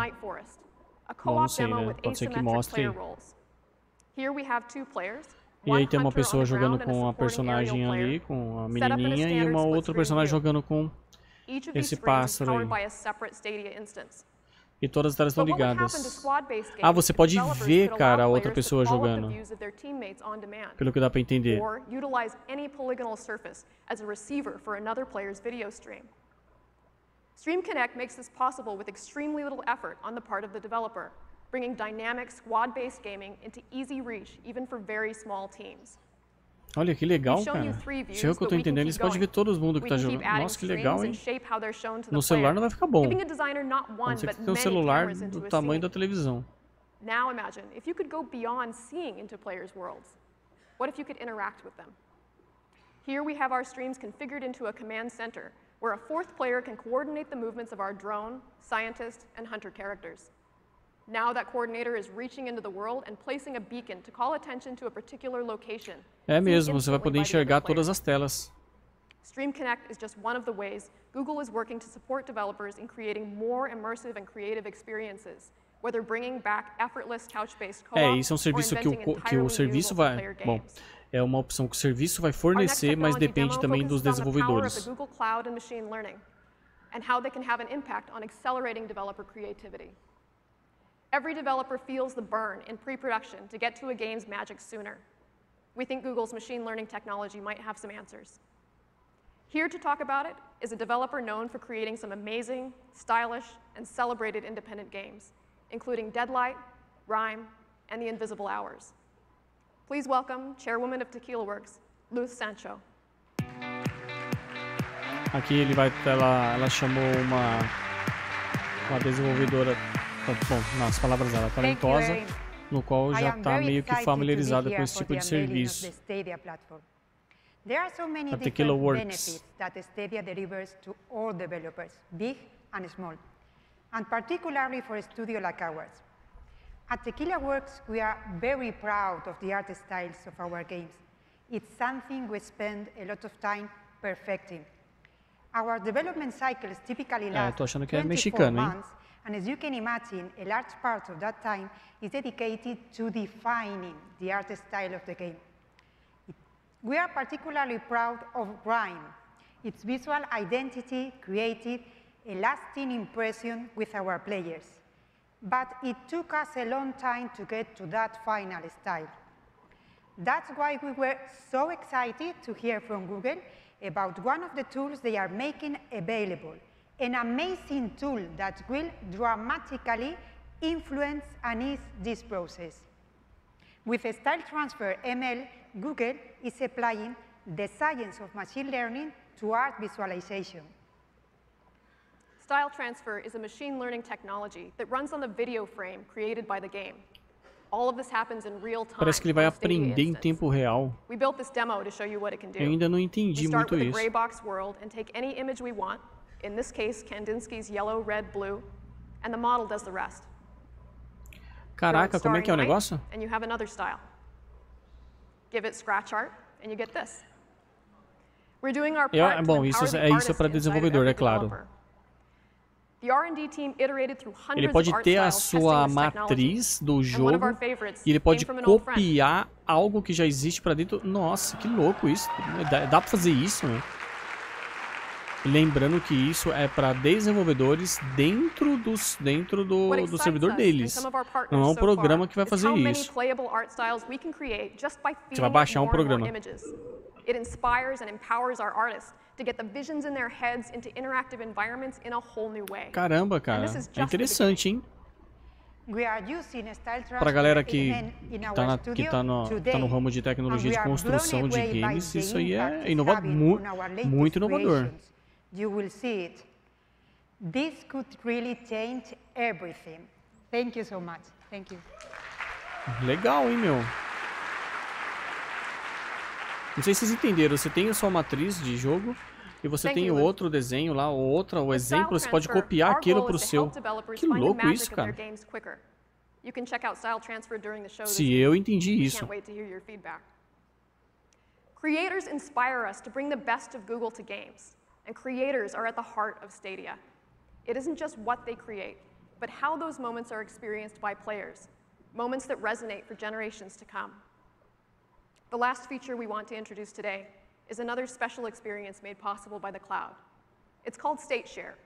S1: Bom, não sei, né? Pode ser que mostre. E aí tem uma pessoa jogando com a personagem ali, com a menininha, e uma outra personagem jogando com esse pássaro aí. E todas as telas estão ligadas. Ah, você pode ver, cara, a outra pessoa jogando. Pelo que dá pra entender.
S8: Stream Connect makes this possible with extremely little effort on the part of the developer, bringing dynamic squad-based gaming into easy reach even for very small teams.
S1: Olha que legal, cara. Se é o que eu tô entendendo, você pode ver todo mundo que tá jogando. Nossa, que legal, hein? No celular não vai ficar bom. A não ser que tenha um celular do tamanho da televisão.
S8: Now imagine if you could go beyond seeing into players' worlds. What if you could interact with them? Here we have our streams configured into a command center, where a fourth player can coordinate the movements of our drone, scientist, and hunter characters. Now that coordinator is reaching into the world and placing a beacon to call attention to a particular location.
S1: É mesmo, você vai poder enxergar todas as telas.
S8: Stream Connect is just one of the ways Google is working to support developers in creating more immersive and creative experiences,
S1: Isso é um serviço que o serviço vai... Bom, é uma opção que o serviço vai fornecer, mas depende também dos desenvolvedores.
S8: And how they can have an impact on accelerating developer creativity. Every developer feels the burn in pre-production to get to a game's magic sooner. We think Google's machine learning technology might have some answers. Here to talk about it is a developer known for creating some amazing, stylish, and celebrated independent games, including Deadlight, Rhyme, and The Invisible Hours. Please welcome Chairwoman of Tequila Works, Luz Sancho.
S1: Aqui ela chamou uma desenvolvedora, bom, nas palavras dela, talentosa, no qual já está meio que familiarizada com esse tipo de serviço. A Tequila Works.
S9: That Stadia delivers to all developers, big and small, and particularly for a studio like ours. At Tequila Works, we are very proud of the art styles of our games. It's something we spend a lot of time perfecting. Our development cycles typically last 24 months, and as you can imagine, a large part of that time is dedicated to defining the art style of the game. We are particularly proud of Rhyme. Its visual identity created a lasting impression with our players. But it took us a long time to get to that final style. That's why we were so excited to hear from Google about one of the tools they are making available, an amazing tool that will dramatically influence and ease this process. With Style Transfer ML, Google is applying the science of machine learning to art visualization.
S8: Style Transfer is a machine learning technology that runs on the video frame created by the game. All of this happens in real time.
S1: Parece que ele vai aprender em tempo real.
S8: We built this demo to show you what it can do.
S1: Eu ainda não entendi muito isso.
S8: We start with a gray box world and take any image we want. In this case, Kandinsky's yellow, red, blue, and the model does the rest.
S1: Caraca, como é que é o negócio?
S8: And you have another style. Give it scratch art and you get this. We're doing our part to
S1: bom, isso é para desenvolvedor, é claro. Ele pode ter a sua matriz do jogo e ele pode copiar algo que já existe para dentro. Nossa, que louco isso. Dá para fazer isso, né? Lembrando que isso é para desenvolvedores dentro do servidor deles. Não é um programa que vai fazer isso. Você vai baixar um programa.
S8: It inspires and empowers our artists to get the visions in their heads into interactive environments in a whole new way.
S1: Caramba, cara. É interessante, hein? Pra galera que tá no ramo de tecnologia de construção de games, isso aí é muito inovador.
S9: You will see it. This could really change everything. Thank you so much. Thank you.
S1: Legal, hein, meu? Não sei se vocês entenderam, você tem a sua matriz de jogo e você tem o outro desenho lá, o exemplo, você pode copiar aquilo para o seu. Que louco isso, cara. Se eu entendi isso.
S8: Creators inspire us to bring the best of Google to games, and creators are at the heart of Stadia. It isn't just what they create, but how those moments are experienced by players, moments that resonate for generations to come. The last feature we want to introduce today is another special experience made possible by the cloud. It's called State Share,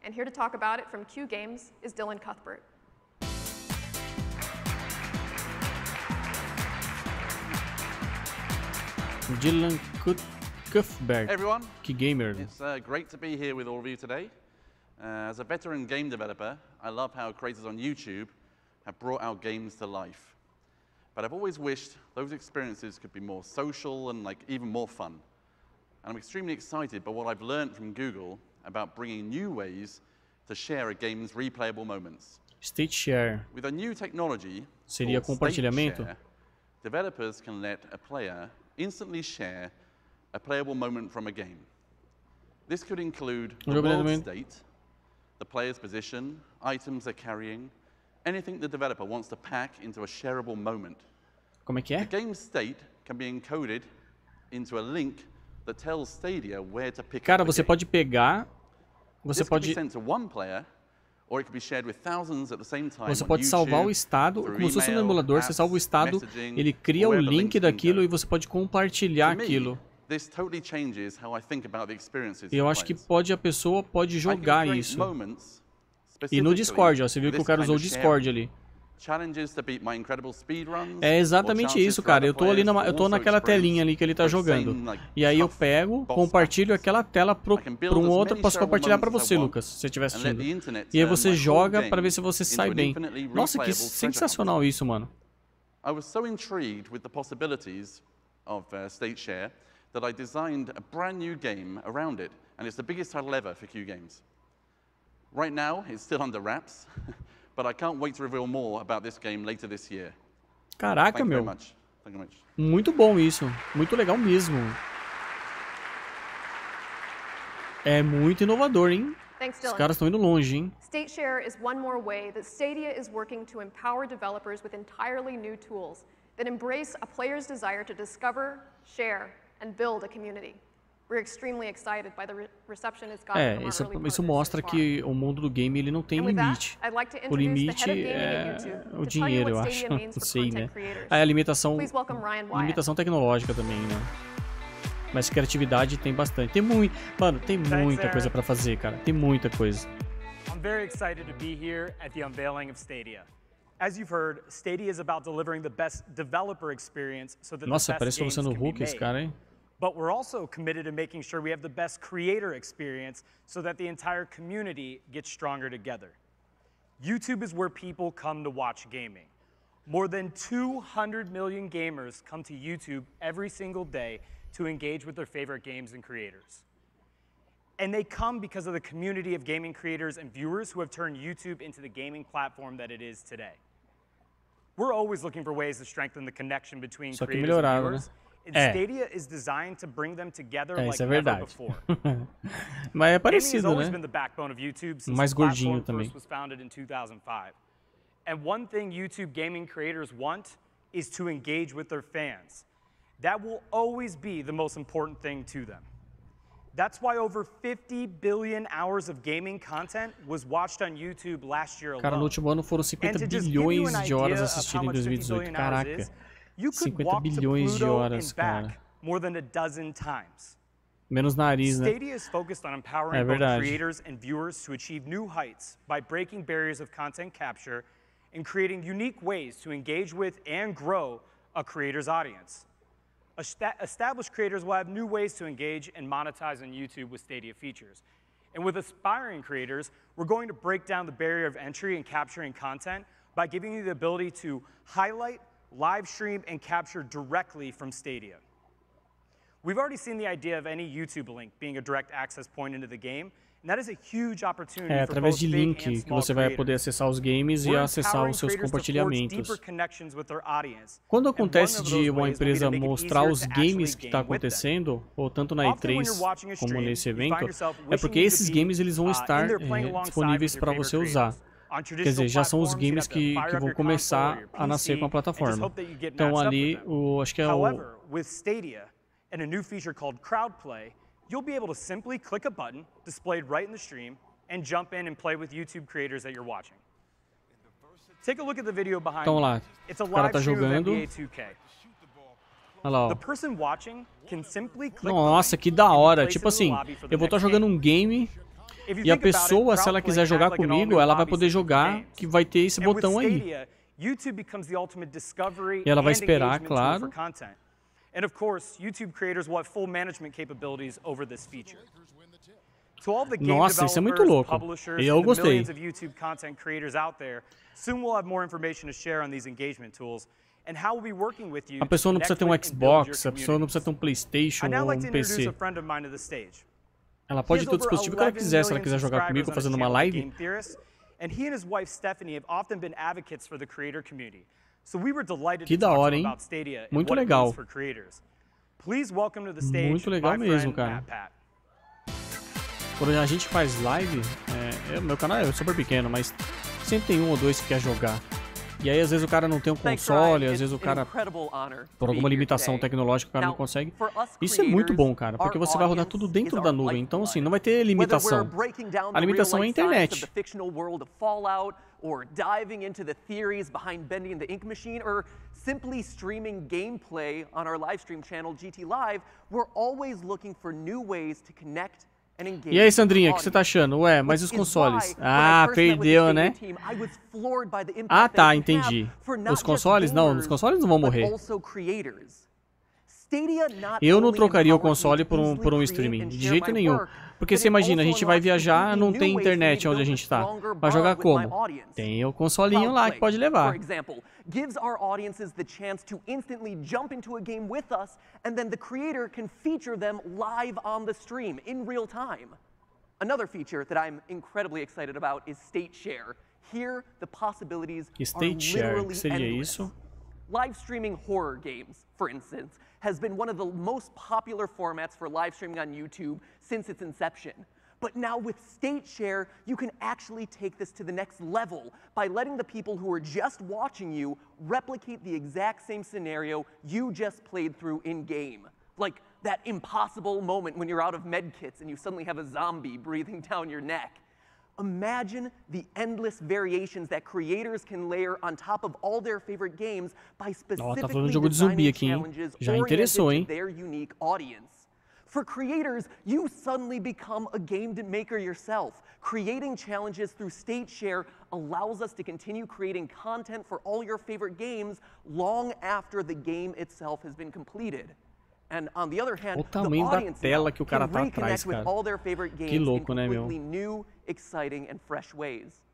S8: and here to talk about it from Q Games is Dylan Cuthbert.
S1: Dylan Cuthbert,
S10: hey everyone.
S1: Q Gamer.
S10: It's great to be here with all of you today. As a veteran game developer, I love how creators on YouTube have brought our games to life. But I've always wished those experiences could be more social and even more fun. And I'm extremely excited by what I've learned from Google about bringing new ways to share a game's replayable moments.
S1: State Share.
S10: With a new technology
S1: Seria compartilhamento?
S10: Share, developers can let a player instantly share a playable moment from a game. This could include the world state, the player's position, items they're carrying, anything the developer wants to pack into a shareable moment.
S1: Como é que é?
S10: The game state can be encoded into a link that tells Stadia where to pick
S1: Cara,
S10: up the
S1: você
S10: game.
S1: pode pegar, você
S10: This
S1: pode
S10: can be sent to one player
S1: Você pode salvar o estado, como se fosse no emulador, você salva o estado, ele cria o link daquilo e você pode compartilhar aquilo. E eu acho que a pessoa pode jogar isso. E no Discord, ó, você viu que o cara usou o Discord ali. É exatamente isso, cara. Eu tô ali eu tô naquela telinha ali que ele tá jogando. E aí eu pego, compartilho aquela tela pra um outro, posso compartilhar pra você, Lucas, se você estiver assistindo. E aí você joga pra ver se você sai bem. Nossa, que sensacional isso, mano.
S10: I was so intrigued with the possibilities of state share that I designed a brand new game around it, and it's the biggest title ever for Q Games. Right now, it's still under wraps. But I can't wait to reveal more about this game later this year.
S1: Caraca, meu. Muito bom isso. Muito legal mesmo. É muito inovador, hein? Os caras estão indo longe, hein?
S8: State share is one more way that Stadia is working to empower developers with entirely new tools that embrace a player's desire to discover, share, and build a community. We're extremely excited by the reception it's gotten from our early partners
S1: isso mostra que o mundo do game ele não tem limite. O limite é o dinheiro, eu acho. Não sei, né? A limitação tecnológica também, né? Mas criatividade tem bastante. Mano, tem muita coisa pra fazer, cara. Tem muita coisa.
S7: I'm very excited to be here at the unveiling of Stadia. As you've heard, Stadia is about delivering the best developer experience so that the best games can be made.
S1: Esse cara, hein?
S7: But we're also committed to making sure we have the best creator experience so that the entire community gets stronger together. YouTube is where people come to watch gaming. More than 200 million gamers come to YouTube every single day to engage with their favorite games and creators. And they come because of the community of gaming creators and viewers who have turned YouTube into the gaming platform that it is today. We're always looking for ways to strengthen the connection between creators and viewers. And Stadia is designed to bring them together like never before.
S1: Mas é parecido,
S7: né?
S1: Mais gordinho também.
S7: Was founded in 2005. And one thing YouTube gaming creators want is to engage with their fans. That will always be the most important thing to them. That's why over 50 billion hours of gaming content was watched on YouTube last year alone.
S1: Cara, no último ano foram 50 bilhões de horas assistidas em 2018. Caraca. 50 bilhões de horas, cara.
S7: More than a dozen times.
S1: Menos nariz, né?
S7: Stadia is focused on empowering both creators and viewers to achieve new heights by breaking barriers of content capture and creating unique ways to engage with and grow a creator's audience. Established creators will have new ways to engage and monetize on YouTube with Stadia features. And with aspiring creators, we're going to break down the barrier of entry in capturing content by giving you the ability to highlight, live stream, and capture directly from Stadia. We've already seen the idea of any YouTube link being a direct access point into the game, and that is a huge opportunity for
S1: através de link que você vai poder acessar os games e acessar os seus compartilhamentos. Quando acontece de uma empresa mostrar os games que está acontecendo, ou tanto na E3 como nesse evento, é porque esses games eles vão estar disponíveis para você usar. Quer dizer, já são os games que vão começar a nascer com a plataforma. Então ali, acho que é o...
S7: And a new feature called Crowd Play, you'll be able to simply click a button displayed right in the stream and jump in and play with YouTube creators that you're watching. Take a look at the video behind me. It's a live stream of NBA 2K.
S1: Olha lá, ó.
S7: The person watching can simply click.
S1: Nossa, que da hora. Tipo assim, eu vou estar jogando um game e a pessoa, se ela quiser jogar comigo, ela vai poder jogar, que vai ter esse botão aí. E ela vai esperar, claro.
S7: And of course, YouTube creators will have full management capabilities over this feature.
S1: Nossa, isso é muito louco. Eu gostei.
S7: YouTube content creators out there, soon we'll have more information to share on these engagement tools and how we'll be working with you.
S1: A pessoa não precisa ter um Xbox, a pessoa não precisa ter um PlayStation ou um PC. Ela pode ter o dispositivo que ela quiser, se ela quiser jogar comigo fazendo uma live.
S7: And he and his wife Stephanie have often been advocates for the creator community. So we were delighted
S1: que
S7: to
S1: da hora, hein?
S7: About Stadia
S1: muito legal.
S7: For creators. Please welcome to the stage,
S1: muito legal mesmo, cara. Quando a gente faz live, meu canal é super pequeno, mas sempre tem um ou dois que quer jogar. E aí, às vezes, o cara não tem um console, às vezes o cara, por alguma limitação tecnológica, o cara não consegue. Isso é muito bom, cara, porque você vai rodar tudo dentro da nuvem. Então, assim, não vai ter limitação. A limitação é a internet.
S11: Or diving into the theories behind bending the ink machine, or simply streaming gameplay on our live stream channel GT Live, we're always looking for new ways to connect and engage.
S1: E aí, Sandrinha, o que você tá achando? Ué, mas os consoles? Ah, perdeu, né? Ah, tá, entendi. Os consoles? Não, os consoles não vão morrer. Eu não trocaria o console por um streaming, de jeito nenhum. Porque você imagina, a gente vai viajar, não tem internet onde a gente tá. Vai jogar como? Tem o consolinho lá que pode levar.
S11: Gives our audiences the chance to instantly jump into a game with us, and then the creator can feature them live on the stream in real time. Another feature that I'm incredibly excited about is state share. Here, the possibilities are literally endless. Live streaming horror games, for instance, has been one of the most popular formats for live streaming on YouTube since its inception. But now with state share, you can actually take this to the next level by letting the people who are just watching you replicate the exact same scenario you just played through in-game. Like that impossible moment when you're out of medkits and you suddenly have a zombie breathing down your neck. Imagine the endless variations that creators can layer on top of all their favorite games by specifically designing challenges oriented to their unique audience. For creators, you suddenly become a game maker yourself. Creating challenges through state share allows us to continue creating content for all your favorite games long after the game itself has been completed. And on the other hand,
S1: o tamanho da tela que o cara tá atrás, cara. Que louco, né, meu?
S11: New, exciting and fresh ways.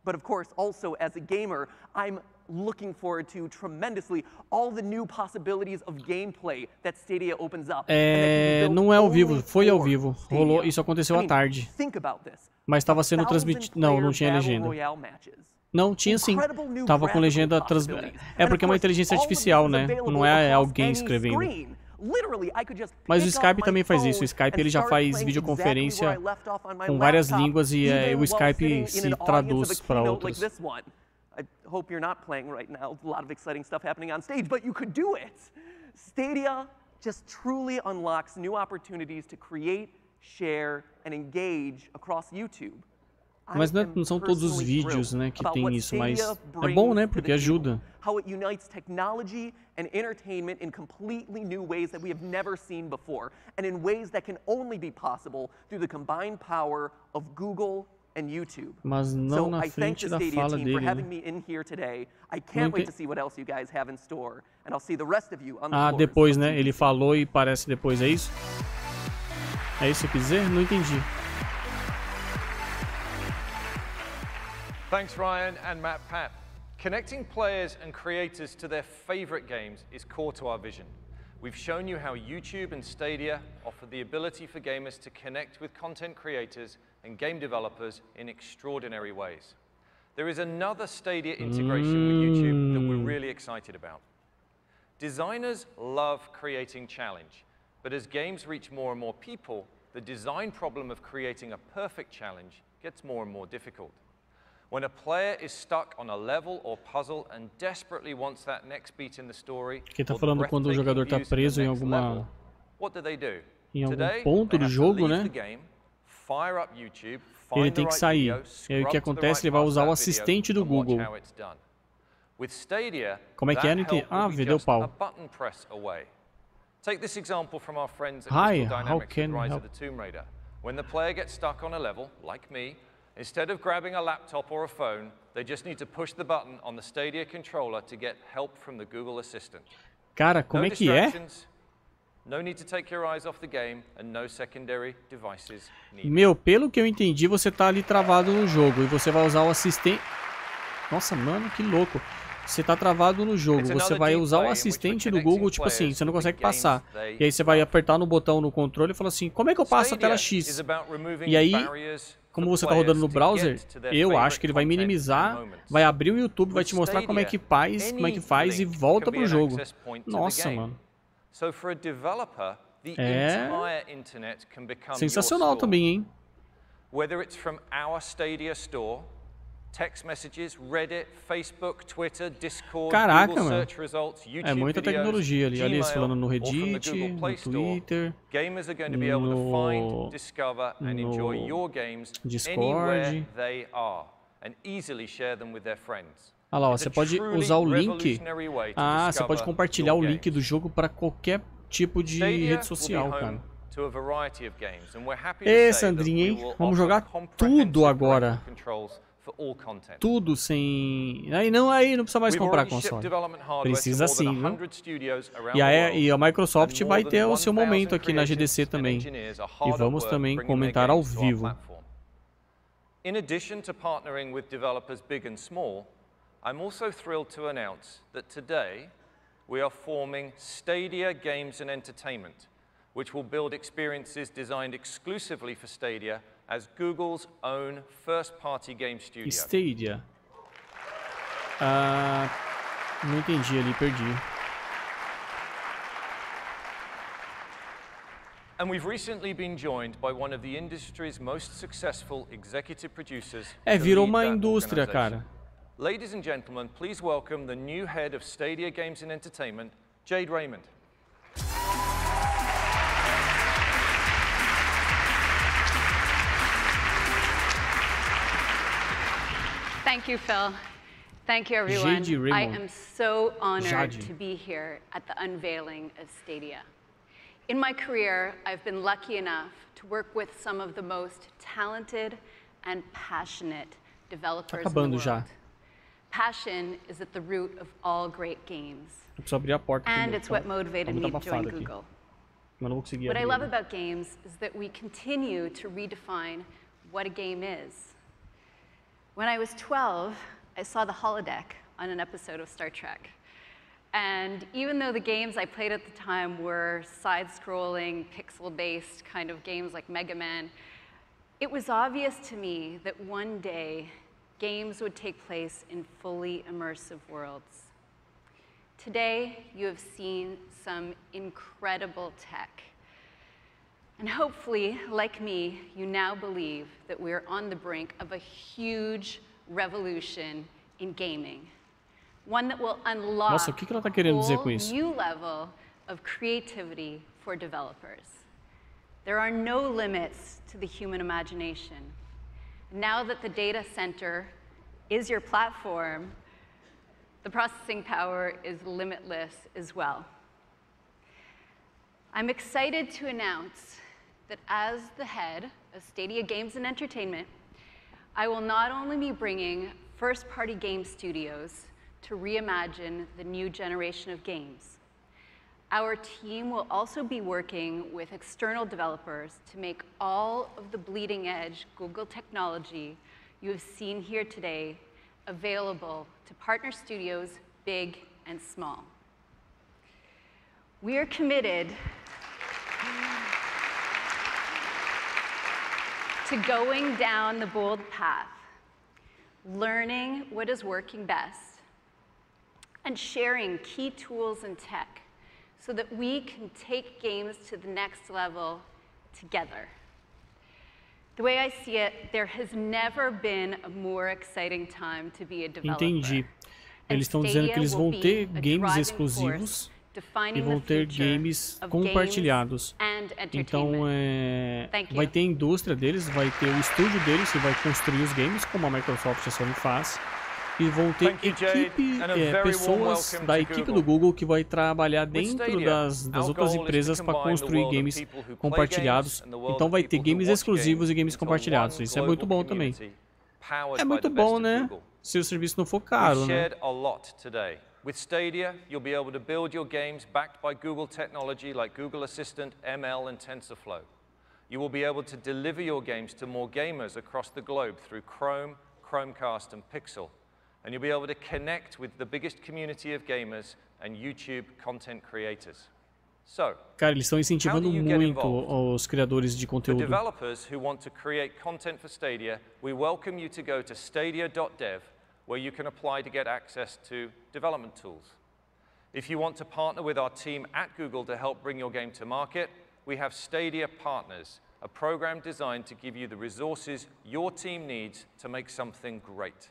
S11: But of course, also as a gamer, I'm looking forward to tremendously all the new possibilities of gameplay that Stadia opens up.
S1: Não é ao vivo, foi ao vivo. Rolou, isso aconteceu à tarde. Mas estava sendo transmitido. Não tinha legenda. Não, tinha sim. Tava com legenda transmitida. É porque é uma inteligência artificial, né? Não é alguém escrevendo. Mas o Skype também faz isso. O Skype ele já faz videoconferência com várias línguas e o Skype se traduz para outras.
S11: I hope you're not playing right now. A lot of exciting stuff happening on stage, but you could do it. Stadia just truly unlocks new opportunities to create, share, and engage across YouTube.
S1: Mas não são todos os vídeos, né, que tem isso, mas é bom, né, porque ajuda.
S11: How it unites technology and entertainment in completely new ways that we have never seen before, and in ways that can only be possible through the combined power of Google and YouTube.
S1: Mas não na frente da fala dele, né? Ah, depois, né? Ele falou e parece depois, é isso? É isso que quer dizer? Não entendi.
S5: Thanks, Ryan and Matt Pat. Connecting players and creators to their favorite games is core to our vision. We've shown you how YouTube and Stadia offer the ability for gamers to connect with content creators and game developers in extraordinary ways. There is another Stadia integration with YouTube that we're really excited about. Designers love creating challenge, but as games reach more and more people, the design problem of creating a perfect challenge gets more and more difficult. When a player is stuck on a level or puzzle and desperately wants that next beat in the story,
S1: que tá falando quando o jogador tá preso em algum ponto do jogo, né? Ele tem que sair. E aí o que acontece? Ele vai usar o assistente do Google. Como é que é? Ah, deu pau.
S5: Take this example from our friends at
S1: Hi,
S5: how can we help? When the player gets stuck on a level, like me, instead of grabbing a laptop or a phone, they just need to push the button on the Stadia controller to get help from the Google Assistant.
S1: Cara, como é que é?
S5: No need to take your eyes off the game and no secondary devices needed.
S1: Meu, pelo que eu entendi, você tá ali travado no jogo e você vai usar o assistente. Nossa, mano, que louco. Você tá travado no jogo, você vai usar o assistente do Google, tipo assim, você não consegue passar. E aí você vai apertar no botão no controle e falar assim, como é que eu passo a tela X? E aí, como você tá rodando no browser, eu acho que ele vai minimizar, vai abrir o YouTube, vai te mostrar como é que faz e volta pro jogo. Nossa, mano. É sensacional também, hein?
S5: Whether it's from our Stadia store, text messages, Reddit, Facebook, Twitter, Discord,
S1: Caraca,
S5: Google
S1: mano.
S5: search results, YouTube
S1: É muita tecnologia ali. Ali eles
S5: Gmail,
S1: falando no
S5: or from the
S1: Reddit,
S5: Google Play
S1: no
S5: Store.
S1: Twitter,
S5: Gamers are going to be able to find, discover, and enjoy your games anywhere they are, and easily share them with their friends.
S1: Olha lá, ó, você pode usar o link. Ah, você pode compartilhar o link do jogo para qualquer tipo de rede social, cara. Ê, Sandrinha, hein? Vamos jogar tudo agora. Tudo sem... Aí não precisa mais comprar console. Precisa sim, viu? E a Microsoft vai ter o seu momento aqui na GDC também. E vamos também comentar ao vivo.
S5: In addition to partnering with developers big and small, I'm also thrilled to announce that today we are forming Stadia Games and Entertainment, which will build experiences designed exclusively for Stadia as Google's own first-party game studio.
S1: Stadia. Não entendi ali, perdi.
S5: And we've recently been joined by one of the industry's most successful executive producers.
S1: Virou uma indústria, cara.
S5: Ladies and gentlemen, please welcome the new head of Stadia Games and Entertainment, Jade Raymond.
S12: Thank you, Phil. Thank you, everyone. I am so honored to be here at the unveiling of Stadia. In my career, I've been lucky enough to work with some of the most talented and passionate developers in the world. Passion is at the root of all great games. And it's what motivated me to join Google. What I love about games is that we continue to redefine what a game is. When I was 12, I saw the holodeck on an episode of Star Trek. And even though the games I played at the time were side-scrolling, pixel-based kind of games like Mega Man, it was obvious to me that one day games would take place in fully immersive worlds. Today, you have seen some incredible tech. And hopefully, like me, you now believe that we're on the brink of a huge revolution in gaming. One that will unlock a new level of creativity for developers. There are no limits to the human imagination. Now that the data center is your platform, the processing power is limitless as well. I'm excited to announce that as the head of Stadia Games and Entertainment, I will not only be bringing first-party game studios to reimagine the new generation of games. Our team will also be working with external developers to make all of the bleeding-edge Google technology you have seen here today available to partner studios big and small. We are committed to going down the bold path, learning what is working best, and sharing key tools and tech so that we can take games to the next level together. The way I see it, there has never been a more exciting time to be a developer.
S1: Entendi. Eles estão dizendo que eles vão ter games exclusivos e vão ter games compartilhados. Então, vai ter a indústria deles, vai ter o estúdio deles que vai construir os games, como a Microsoft e a Sony faz. E vão ter pessoas da equipe do Google que vai trabalhar dentro das outras empresas para construir games compartilhados. Então vai ter games exclusivos e games compartilhados. Isso é muito bom também. É muito bom, né? Se o serviço não for caro, né?
S5: With Stadia, you'll be able to build your games backed by Google technology like Google Assistant, ML, and TensorFlow. You will be able to deliver your games to more gamers across the globe through Chrome, Chromecast, and Pixel. And you'll be able to connect with the biggest community of gamers and YouTube content creators. So,
S1: cara, eles estão incentivando muito os criadores de conteúdo.
S5: For developers who want to create content for Stadia, we welcome you to go to stadia.dev, where you can apply to get access to development tools. If you want to partner with our team at Google to help bring your game to market, we have Stadia Partners, a program designed to give you the resources your team needs to make something great.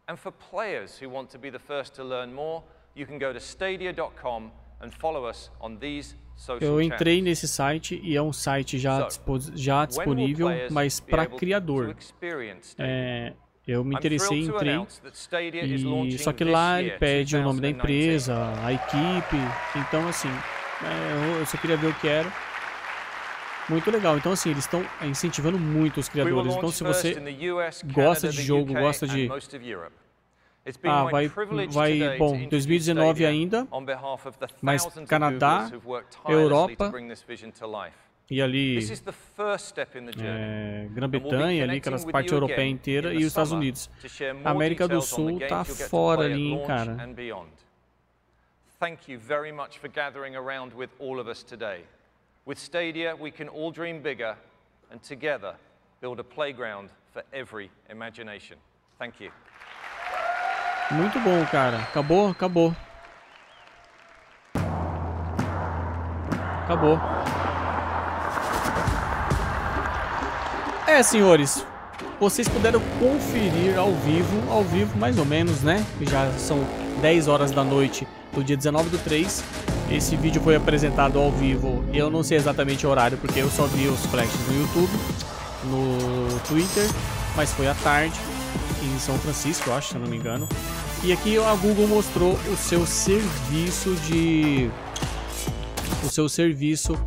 S5: And for players who want to be the first to learn more, you can go to stadia.com and follow us on these social channels.
S1: Eu entrei nesse site e é um site já disponível, mas para criador. Eu me interessei, entrei, e só que lá ele pede o nome da empresa, a equipe, então assim, eu só queria ver o que era. Muito legal, então assim, eles estão incentivando muito os criadores, então se você gosta de jogo, gosta de... bom, 2019 ainda, mas Canadá, Europa e ali Grã-Bretanha, ali aquelas partes europeias inteira e os Estados Unidos. A América do Sul tá fora ali, hein, cara.
S5: Thank you very much for gathering around with all of us today. With Stadia, we can all dream bigger and together build a playground for every imagination. Thank you.
S1: Muito bom, cara. Acabou? Acabou. Acabou. Senhores, vocês puderam conferir ao vivo mais ou menos, né? Já são 10 horas da noite do dia 19/3. Esse vídeo foi apresentado ao vivo. Eu não sei exatamente o horário, porque eu só vi os flashes no YouTube, no Twitter, mas foi à tarde, em São Francisco, eu acho, se eu não me engano. E aqui a Google mostrou o seu serviço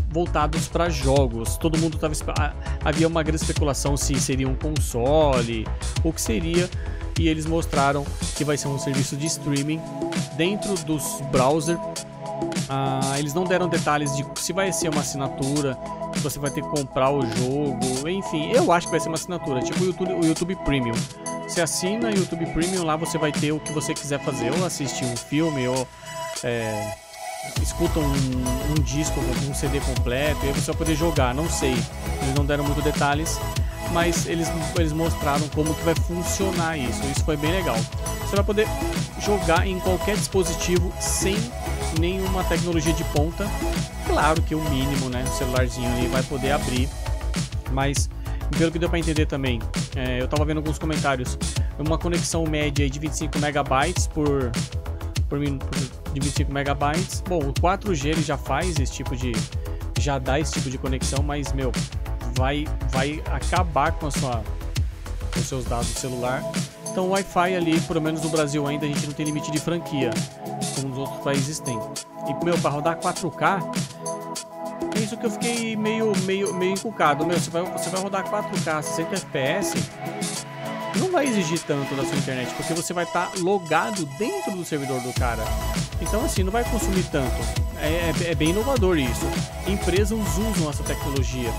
S1: voltados para jogos. Todo mundo havia uma grande especulação se seria um console, o que seria, e eles mostraram que vai ser um serviço de streaming dentro dos browsers. Eles não deram detalhes de se vai ser uma assinatura, se você vai ter que comprar o jogo, enfim, eu acho que vai ser uma assinatura, tipo o YouTube Premium. Você assina o YouTube Premium, lá você vai ter o que você quiser fazer, ou assistir um filme, ou escuta um disco, um CD completo, e aí você vai poder jogar, não sei, eles não deram muitos detalhes, mas eles mostraram como que vai funcionar isso foi bem legal. Você vai poder jogar em qualquer dispositivo sem nenhuma tecnologia de ponta, claro que o mínimo, né, o celularzinho ali vai poder abrir, mas pelo que deu para entender também, eu tava vendo alguns comentários, uma conexão média de 25 megabytes por minuto, de 25 megabytes. Bom, o 4G ele já faz esse tipo de, já dá esse tipo de conexão, mas meu, vai acabar com os seus dados do celular. Então o Wi-Fi ali, pelo menos no Brasil ainda, a gente não tem limite de franquia, como os outros países têm. E meu, para rodar 4K, é isso que eu fiquei meio encucado. Meu, você vai rodar 4K 60 FPS, não vai exigir tanto da sua internet, porque você vai estar logado dentro do servidor do cara. Então assim, não vai consumir tanto. É bem inovador isso. Empresas usam essa tecnologia.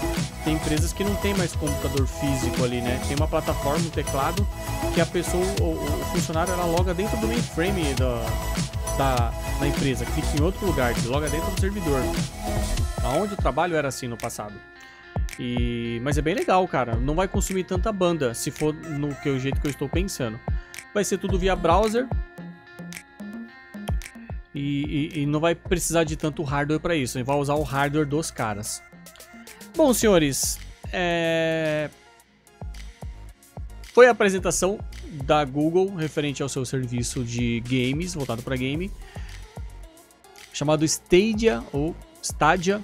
S1: Tem empresas que não tem mais computador físico ali, né? Tem uma plataforma, um teclado, que a pessoa, o funcionário, ela loga dentro do mainframe da empresa, que fica em outro lugar, que loga dentro do servidor. Aonde o trabalho era assim no passado. Mas é bem legal, cara. Não vai consumir tanta banda, se for o jeito que eu estou pensando. Vai ser tudo via browser. E não vai precisar de tanto hardware para isso. Vai usar o hardware dos caras. Bom, senhores, foi a apresentação da Google referente ao seu serviço de games, voltado para game, chamado Stadia ou Stadia.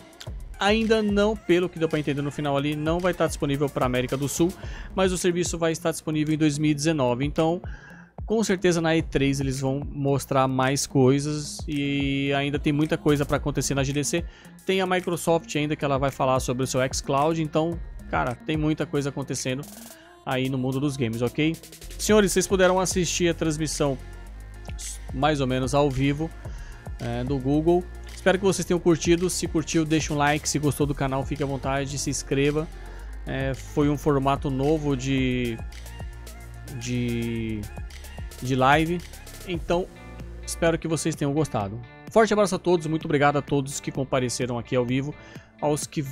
S1: Ainda não, pelo que deu para entender no final ali, não vai estar disponível para a América do Sul, mas o serviço vai estar disponível em 2019. Então, com certeza na E3 eles vão mostrar mais coisas e ainda tem muita coisa para acontecer na GDC. Tem a Microsoft ainda, que ela vai falar sobre o seu xCloud. Então, cara, tem muita coisa acontecendo aí no mundo dos games, ok? Senhores, vocês puderam assistir a transmissão mais ou menos ao vivo do Google. Espero que vocês tenham curtido. Se curtiu, deixa um like. Se gostou do canal, fique à vontade, se inscreva. Foi um formato novo de live. Então, espero que vocês tenham gostado. Forte abraço a todos. Muito obrigado a todos que compareceram aqui ao vivo. Aos que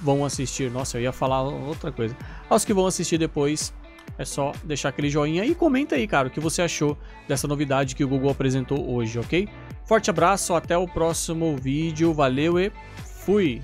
S1: vão assistir... Nossa, eu ia falar outra coisa. Aos que vão assistir depois, é só deixar aquele joinha e comenta aí, cara, o que você achou dessa novidade que o Google apresentou hoje, ok? Forte abraço, até o próximo vídeo, valeu e fui!